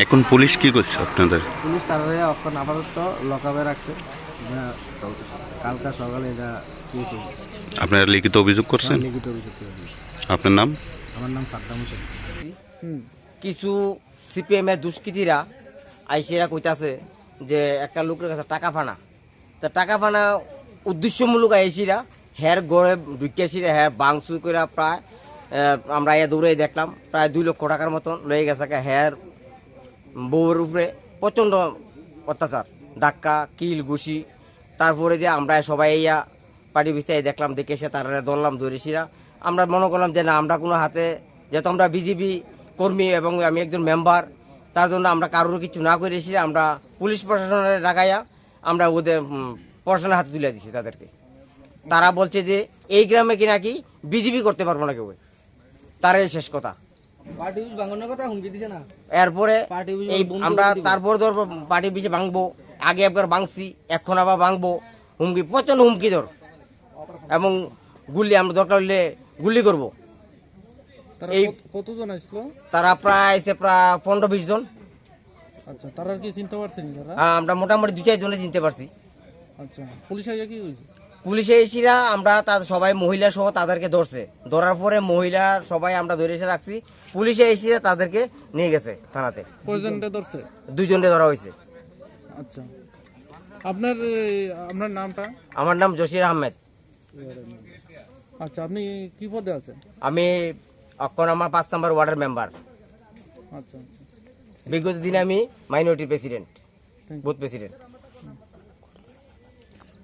এখন পুলিশ কি করছে আপনাদের? পুলিশ তারা অক্ষণ আপাতত লকআপে রাখছে, কালকা সকালে এটা কেস। আপনারা লিখিত অভিযোগ করছেন? লিখিত অভিযোগ করে দিয়েছি। আপনার নাম? আমার নাম সাদ্দাম হোসেন। কিছু সিপিএমের দুষ্কৃতীরা আইসেরা কইতাছে যে একটা লোকের কাছে টাকা ফানা, তা টাকা ফানা উদ্দেশ্যমূলক আইসিরা হ্যার গড়ে ঢুকিয়েছিরা, হ্যাঁ বাংসু করে প্রায় আমরা দৌড়ে দেখলাম প্রায় 2 লক্ষ টাকার মতন লয়ে গেছে। হ্যার বউয়ের উপরে প্রচণ্ড অত্যাচার, ধাক্কা কিল ঘুষি। তারপরে যে আমরা সবাই পার্টি বিস্তায় দেখলাম, দেখে এসে তারা ধরলাম ধরেছিরা। আমরা মনে করলাম যে না, আমরা কোনো হাতে, যেহেতু আমরা বিজেপি কর্মী এবং আমি একজন মেম্বার, তার জন্য আমরা কারোর কিছু না করেছি, আমরা পুলিশ প্রশাসনের ডাকাইয়া আমরা ওদের প্রশাসনের হাতে তুলে দিছি তাদেরকে। তারা বলছে যে এই গ্রামে কি নাকি বিজেপি করতে পারবো না কেউ, তারাই শেষ কথা। এরপরে আমরা তারপর ধর পার্টি বিষয়ে ভাঙবো, আগে একবার ভাঙছি, এখন আবার ভাঙবো, হুমকি, প্রচন্ড হুমকি ধর, এবং গুলি আমরা দরকার হলে গুলি করবো। এই কতজন আসলো? তারা প্রায় 15-20 জন। আচ্ছা, তারা কি চিনতে পারছেন? হ্যাঁ, আমরা মোটামুটি 2-4 জনে চিনতে পারছি। আচ্ছা, পুলিশ আইয়া কি কইছে? পুলিশে এসেরা আমরা সবাই মহিলা সহ তাদেরকে ধরছে, ধরার পরে মহিলা সবাই আমরা ধরে এসে রাখছি। পুলিশে এসেরা তাদেরকে নিয়ে গেছে থানাতে। কয়জনকে ধরছে? 2 জনকে ধরা হয়েছে। আচ্ছা, আপনার নামটা? আমার নাম জসির আহমেদ। আচ্ছা, আপনি কি পদে আছেন? আমি এখন আমার 5 নম্বর ওয়ার্ডের মেম্বার। আচ্ছা আচ্ছা, বিগত দিনে আমি মাইনরিটি প্রেসিডেন্ট, বুথ প্রেসিডেন্ট।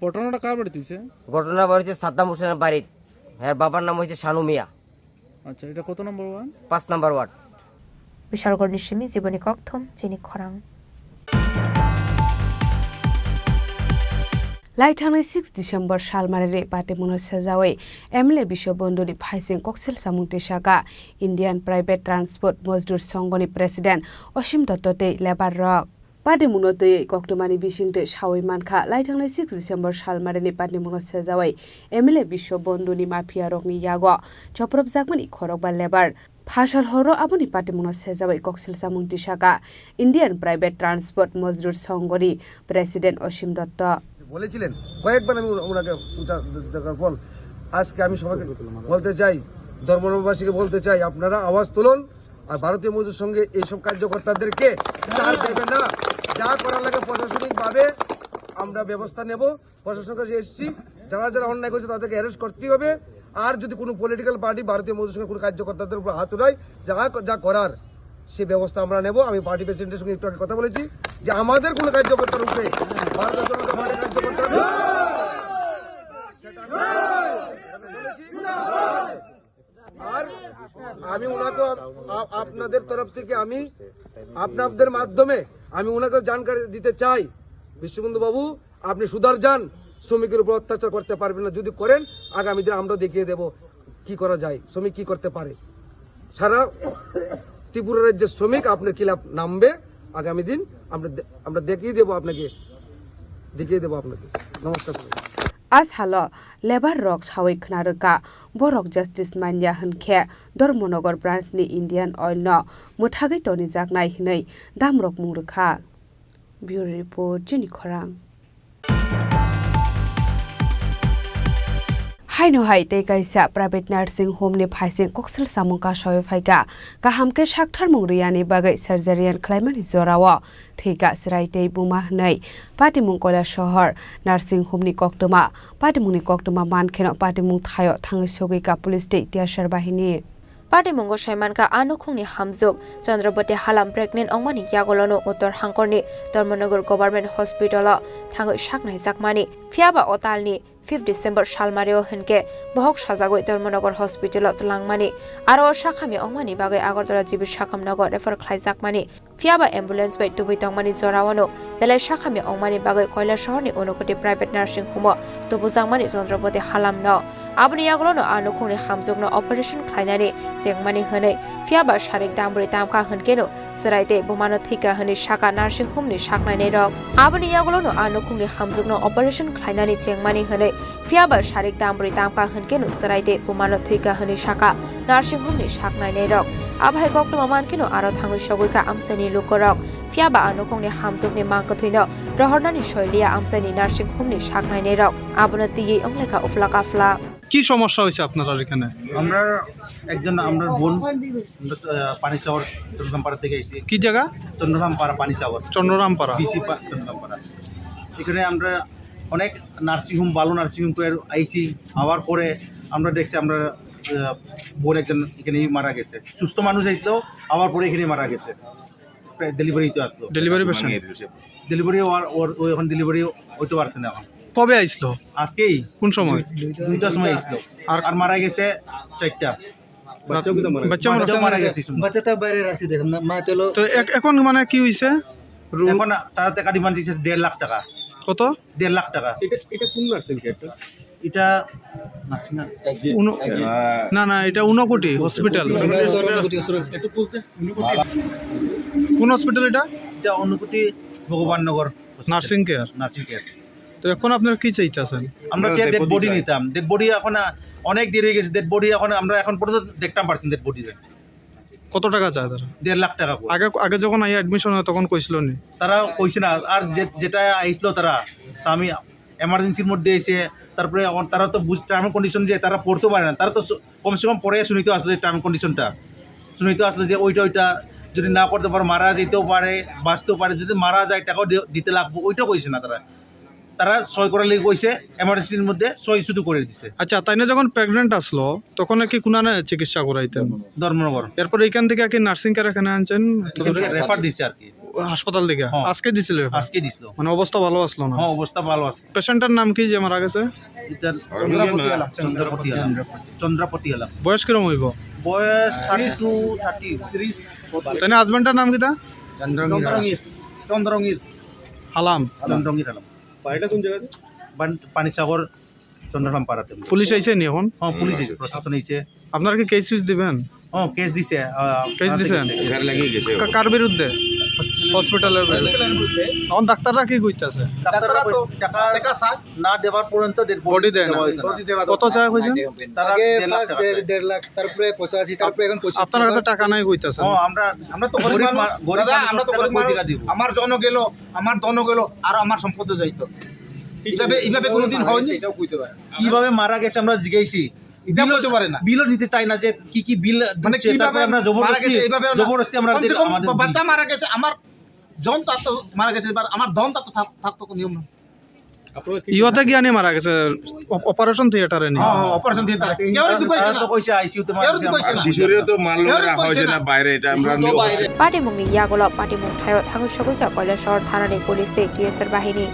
ঘটনাটা কার বাড়িতে হয়েছে? ঘটনা হয়েছে সাদ্দাম হোসেনের বাড়িতে, হ্যাঁ বাবার নাম হয়েছে শানু মিয়া। আচ্ছা, এটা কত নম্বর ওয়ার্ড? 5 নম্বর ওয়ার্ড। বিশালগড় নিশ্চিমি জীবনী ককথম চিনি খরাং। लाइथांनि 6 डिसेम्बर सालमारे पाटेमुनो सजावे एमएलए विश्वबंधुनि फाइसिं कक्सेल सामुंते शाखा इंडियन प्राइवेट ट्रांसपोर्ट मजदूर संघनि प्रेसिडेंट असीम दत्तते लेबार रक पाटेमुनोते कक्टमानि बिसिंते सावै मानखा लाइथांनि 6 डिसेम्बर सालमारे पाटेमुनो सजावे एमएलए विश्वबंधुनि माफिया रकनि यागो चप्रब जागमनि खरकबा लेबार फासार हरो आबुनि पाटेमुनो सजावे कक्सेल सामुंते शाखा इंडियन प्राइवेट ट्रांसपोर्ट मजदूर संघनि प्रेसिडेंट असीम दत्त বলেছিলেন কয়েকবার। আমি ওনাকে দেখার পর আজকে আমি সবাইকে বলতে চাই, ধর্মবাসীকে বলতে চাই, আপনারা আওয়াজ তুলুন আর ভারতীয় মজদুর সঙ্গে এইসব কার্যকর্তাদেরকে ছাড় দেবে না। যা করার লাগে প্রশাসনিকভাবে আমরা ব্যবস্থা নেব। প্রশাসনের কাছে এসেছি, যারা যারা অন্যায় করছে তাদেরকে অ্যারেস্ট করতে হবে। আর যদি কোনো পলিটিক্যাল পার্টি ভারতীয় মজদুর সঙ্গে কোনো কার্যকর্তাদের উপর হাত উঠায়, যা করার সে ব্যবস্থা আমরা নেব। আমি পার্টি প্রেসিডেন্টের সঙ্গে একটু আগে কথা বলেছি যে আমাদের কোনো কার্যকর্তার উপরে ভারতীয় জনতা পার্টির কার্যকর্তা আর আমি ওনাকে আপনাদের তরফ থেকে আমি আপনাদের মাধ্যমে আমি ওনাকে জানকারি দিতে চাই, বিশ্ববন্ধু বাবু আপনি সুধার যান, শ্রমিকের উপর অত্যাচার করতে পারবেন না। যদি করেন আগামী দিন আমরা দেখিয়ে দেব কি করা যায়, শ্রমিক কি করতে পারে। সারা ত্রিপুরা রাজ্যের শ্রমিক আপনার খিলাফ নামবে আগামী দিন, আমরা দেখিয়ে দেব আপনাকে। নমস্কার। आज हाल लेबार रक सावै खनारका बरक जस्टिस मान्या हनखे धर्मनगर ब्रान्चनि इन्डियान अइल न मुथागै टनि जागनाय हिनै दामरक मुंरखा। ब्युरो रिपोर्ट चिनी खरां। haino hai te kaisa private nursing home ni phaising koksel samungka soy phaika kahamke sakthar mungriani bagai surgery claimant jorawa thika sirai te buma hnai patimung koila shahar nursing home ni koktoma patimung ni koktoma mankheno patimung thayo thangi sogi ka police te tiasar bahini Patimungo Shaimanka Anukhungni Hamjuk Chandrapati Halam pregnant ongmani Yagolono Uttar Hangkorni Dharmanagar Government Hospital Thango Shaknai Jakmani Fiaba Otalni 5 December Shalmario Henke Bohok Sajagoi Dharmanagar Hospital Tlangmani Aro Shakhami ongmani bagai Agartala Jibi Shakhamnagar refer Khlai Jakmani Fiaba ambulance by Tubi Tongmani Zorawano Belai Shakhami ongmani bagai Koila Shahorni Unukoti private nursing home Tubu Jakmani Chandrapati Halam no Abni Yagolono Anukhungni Hamjukno operation Khlainani Jengmani Honei Fiaba Sharik Damburi Tamka Henkeno Seraite Bumano Thika Honi Shaka nursing home ni Shaknai Nerok Abni Yagolono Anukhungni Hamjukno operation Khlainani Jengmani Honei Fiaba Sharik Damburi Tamka Henkeno Seraite Bumano Thika Honi Shaka nursing home ni Shaknai Nerok Abhai Gokno Mankeno Aro Thangoi Shogoika Amsani Lukorok Fiaba Anukhungni Hamjukni Mangkothuino Rohornani Shoilia Amsani nursing home ni Shaknai Nerok Abuna Tiyi Ongleka Uflaka Fla কি সমস্যা হয়েছে আপনারা এখানে আমরা একজন আমরা বোন পানি সাগর চন্দ্ররামপাড়া থেকে এসেছি কি জায়গা চন্দ্ররামপাড়া পানি সাগর চন্দ্ররামপাড়া বিসি চন্দ্ররামপাড়া এখানে আমরা অনেক নার্সিং হোম ভালো নার্সিং হোম করে আইছি আবার পরে আমরা দেখছি আমরা বোন একজন এখানেই মারা গেছে সুস্থ মানুষ আইছিল আবার পরে এখানে মারা গেছে ডেলিভারিতে আসলো ডেলিভারি পেশেন্ট ডেলিভারি ওর এখন ডেলিভারি হইতে পারছে না এখন কবে আইছিল আজকেই কোন সময় 2টার সময় আইছিল আর মারা গেছে 4টা বাচ্চা মারা গেছে বাচ্চাটা বাইরে রাখছি দেখেন না মা চলো তো এখন মানে কি হইছে এখন তারা টাকা ডিমান্ড দিয়েছে 1.5 লাখ টাকা কত 1.5 লাখ টাকা এটা কোন নার্সিং কেয়ারটা এটা না না এটা 9 কোটি হসপিটাল কোন হসপিটাল এটা এটা 9 কোটি ভগবাননগর নার্সিং কেয়ার তো এখন আপনারা কি চাইতেছেন আমরা যে ডেড বডি নিতাম ডেড বডি এখন অনেক দেরি হয়ে গেছে ডেড বডি আমরা এখন পর্যন্ত দেখতাম পারছেন ডেড বডি কত টাকা চায় তারা 1.5 লাখ টাকা আগে যখন আই অ্যাডমিশন হয় তখন কইছিল নি তারা কইছে না আর যেটা আইছিল তারা স্বামী এমার্জেন্সির মধ্যে এসে তারপরে তারা তো টার্ম কন্ডিশন যে তারা পড়তে পারে না তারা তো কমসে কম পরে শুনিতে আসলে টার্ম কন্ডিশনটা শুনিতে আসলে যে ওইটা যদি না করতে পারে মারা যেতেও পারে বাঁচতেও পারে যদি মারা যায় টাকাও দিতে লাগবে ওইটা কইছে না তারা সই করার লেগে কইছে এমার্জেন্সির মধ্যে সই শুধু করে দিছে আচ্ছা তাই না যখন প্রেগনেন্ট আসলো তখন কি কোনানে চিকিৎসা করাইতেন ধর্মনগর এরপর এইখান থেকে কি নার্সিং কেয়ার এখানে আনছেন রেফার দিছে আর কি হাসপাতাল থেকে আজকে দিছিল মানে অবস্থা ভালো আসলো না হ্যাঁ অবস্থা ভালো আসলো পেশেন্টের নাম কি যে মারা গেছে চন্দ্রপতি আলম বয়স কিরম হইব বয়স 30 তাই না হাজবেন্ডের নাম কিটা চন্দ্রঙ্গীর আলাম বাড়িটা কোন জায়গাতে পানিসাগর চন্দ্ররামপাড়াতে পুলিশ আইছে নি এখন হ্যাঁ পুলিশ আইছে প্রশাসন আইছে আপনারা কি কেস দিবেন কেস দিছে দিছেন কার বিরুদ্ধে হসপিটালের বিরুদ্ধে এখন ডাক্তাররা কি কইতাছে ডাক্তাররা টাকা না দেওয়ার পর্যন্ত বডি দেন কত চায় কইছেন আগে ফার্স্ট 1.5 লাখ তারপরে 85 তারপরে এখন 25 আপনার কাছে টাকা নাই কইতাছে আমরা তো গরিব আমরা তো গরিব দিব আমার জন গেল আমার দন গেল আর আমার সম্পদ যাইতো এইভাবে কোনোদিন হয়নি এটাও কইতে পারে কিভাবে মারা গেছে আমরা জিজ্ঞাসি বিলও দিতে চাই না যে কি বিল মানে আমরা জবরদস্তি আমরা বাচ্চা মারা গেছে আমার জন তো মারা গেছে এবার আমার দন তো থাকতো নিয়ম না ইওতে জ্ঞানে মারা গেছে অপারেশন থিয়েটারে নি অপারেশন থিয়েটারে কেউ তো কইছে আইসিইউ তে মারা গেছে শিশুরিও তো মারলো রাখা হইছে না বাইরে এটা আমরা পাটিমুংনি ইয়াগোলা পাটিমুং থায়ো থাঙ্গু সগৈকা কয়লা শহর থানানি পুলিশ তে টিএসআর বাহিনী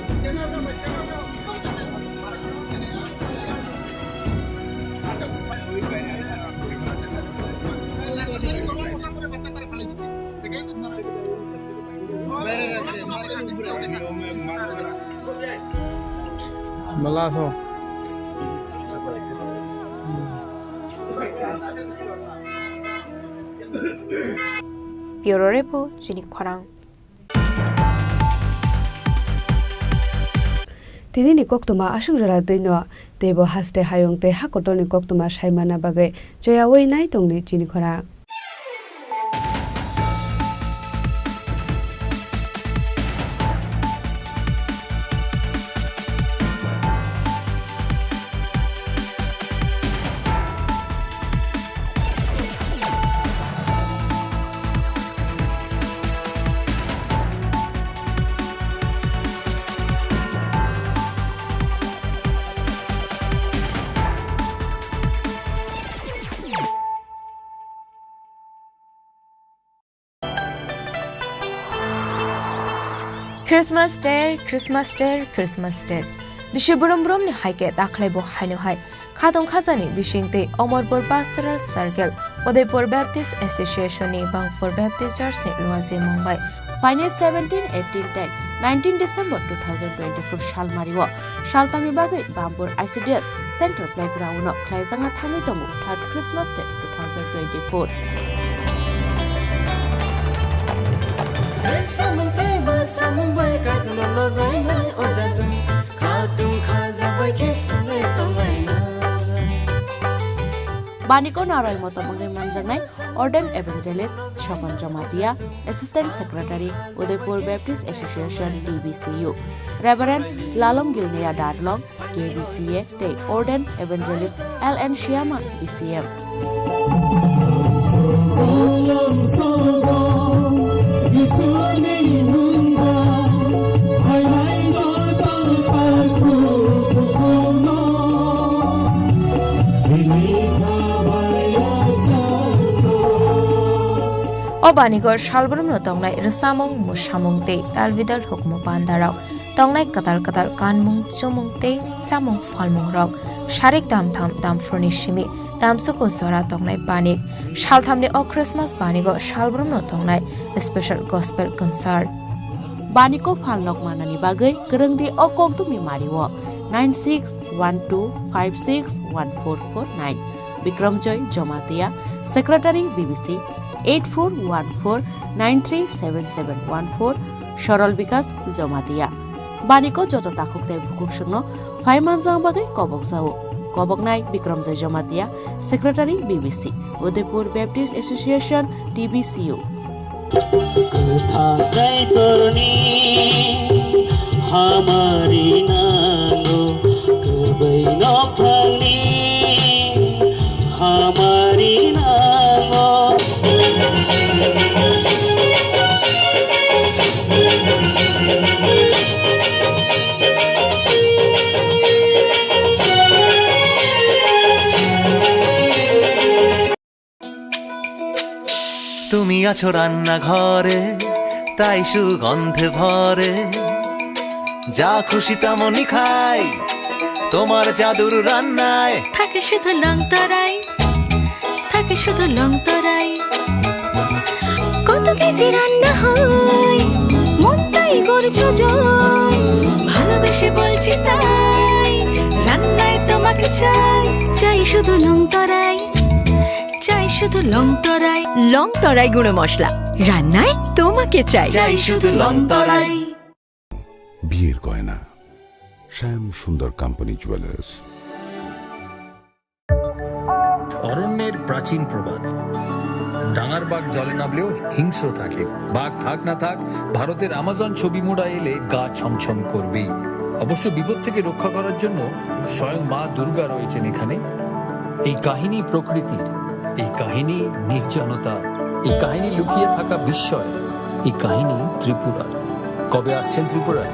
ভালো আছো Bureau Report Chini Khorang Tini ni koktuma asung jara dino debo haste hayong te hakotoni koktuma saimana bagai joya wei nai tongni Chini Khorang Christmas Day, Christmas Day, Christmas Day. Bishi burum burum ni haike daklai bo hainu hai. Khadong khazani bishingte Omorpur Pastoral Circle, Udaipur Baptist Association ni Bangpur Baptist Church ni Luazi Mumbai. Final 17, 18, 10, 19 December 2024 Shalmariwa, Shaltami Bagai, Bambur ICDS, Central Playground, Klaisanga Tangitomu, 3rd Christmas Day 2024. Baniko Naroy Motomongi Manjangai, Ordained Evangelist, Shogun Jamatia, Assistant Secretary, Udaipur Baptist Association, DBCU, Reverend Lalom Gilnea Dadlong, KBCA, State Ordained Evangelist, LN Shyama, BCM. Obanigor Shalbrum no tongnai Rasamong Mushamong te Talvidal Hukmu Bandarao Tongnai Katal Katal Kanmung Chumung te Chamung Falmung Rok Sharik Dam Tham Dam Furnishimi Dam Suko Zora Tongnai Banik Shalthamni O Christmas Banigo Shalbrum no tongnai Special Gospel Concert Baniko Falnok Manani Bagai Gerengdi Okok tu Mimariwo 9612561449 Bikram Joy Jomatia Secretary BBC 8414937714 Sharol Bikas Jomatia Baniko Joto Takuk Te Bukukshno 5 months Bagai Kobok Zao Kobok Nai Bikram Joy Jomatia Secretary BBC Udaipur Baptist Association DBCU हमारी नांगो कबै नफांनी हमारी नांगो তুমি আছো রান্না ঘরে তাই সুগন্ধে ভরে যা খুশি তেমনই খাই তোমার জাদুর রান্নায় থাকে শুধু লং তরাই থাকে শুধু লং তরাই কত কেজি রান্না হয় মন তাই করছো জয় ভালোবেসে বলছি তাই রান্নায় তোমাকে চাই চাই শুধু লং তরাই চাই শুধু লং তরাই গুঁড়ো মশলা রান্নায় তোমাকে চাই চাই শুধু লং তরাই বিয়ের গয়না শ্যাম সুন্দর কোম্পানি জুয়েলার্স। অরণ্যের প্রাচীন প্রবাদ ডাঙার বাঘ জলে নামলেও হিংস্র থাকে, বাঘ থাক না থাক ভারতের আমাজন ছবি মোড়া এলে গা ছমছম করবেই। অবশ্য বিপদ থেকে রক্ষা করার জন্য স্বয়ং মা দুর্গা রয়েছেন এখানে। এই কাহিনী প্রকৃতির, এই কাহিনী নির্জনতা, এই কাহিনী লুকিয়ে থাকা বিস্ময়, এই কাহিনী ত্রিপুরার। কবে আসছেন ত্রিপুরায়?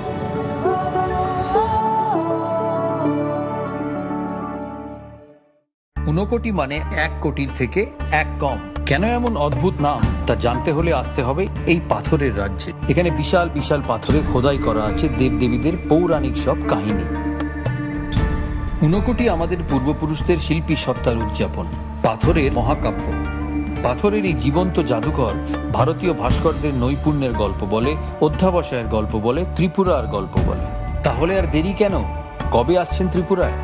ঊনকোটি মানে 1 কোটির থেকে 1 কম। কেন এমন অদ্ভুত নাম তা জানতে হলে আসতে হবে এই পাথরের রাজ্যে। এখানে বিশাল বিশাল পাথরে খোদাই করা আছে দেবদেবীদের পৌরাণিক সব কাহিনী। ঊনকোটি আমাদের পূর্বপুরুষদের শিল্পী সত্তার উদযাপন, পাথরের মহাকাব্য। পাথরের এই জীবন্ত জাদুঘর ভারতীয় ভাস্করদের নৈপুণ্যের গল্প বলে, অধ্যাবসায়ের গল্প বলে, ত্রিপুরার গল্প বলে। তাহলে আর দেরি কেন? কবে আসছেন ত্রিপুরায়?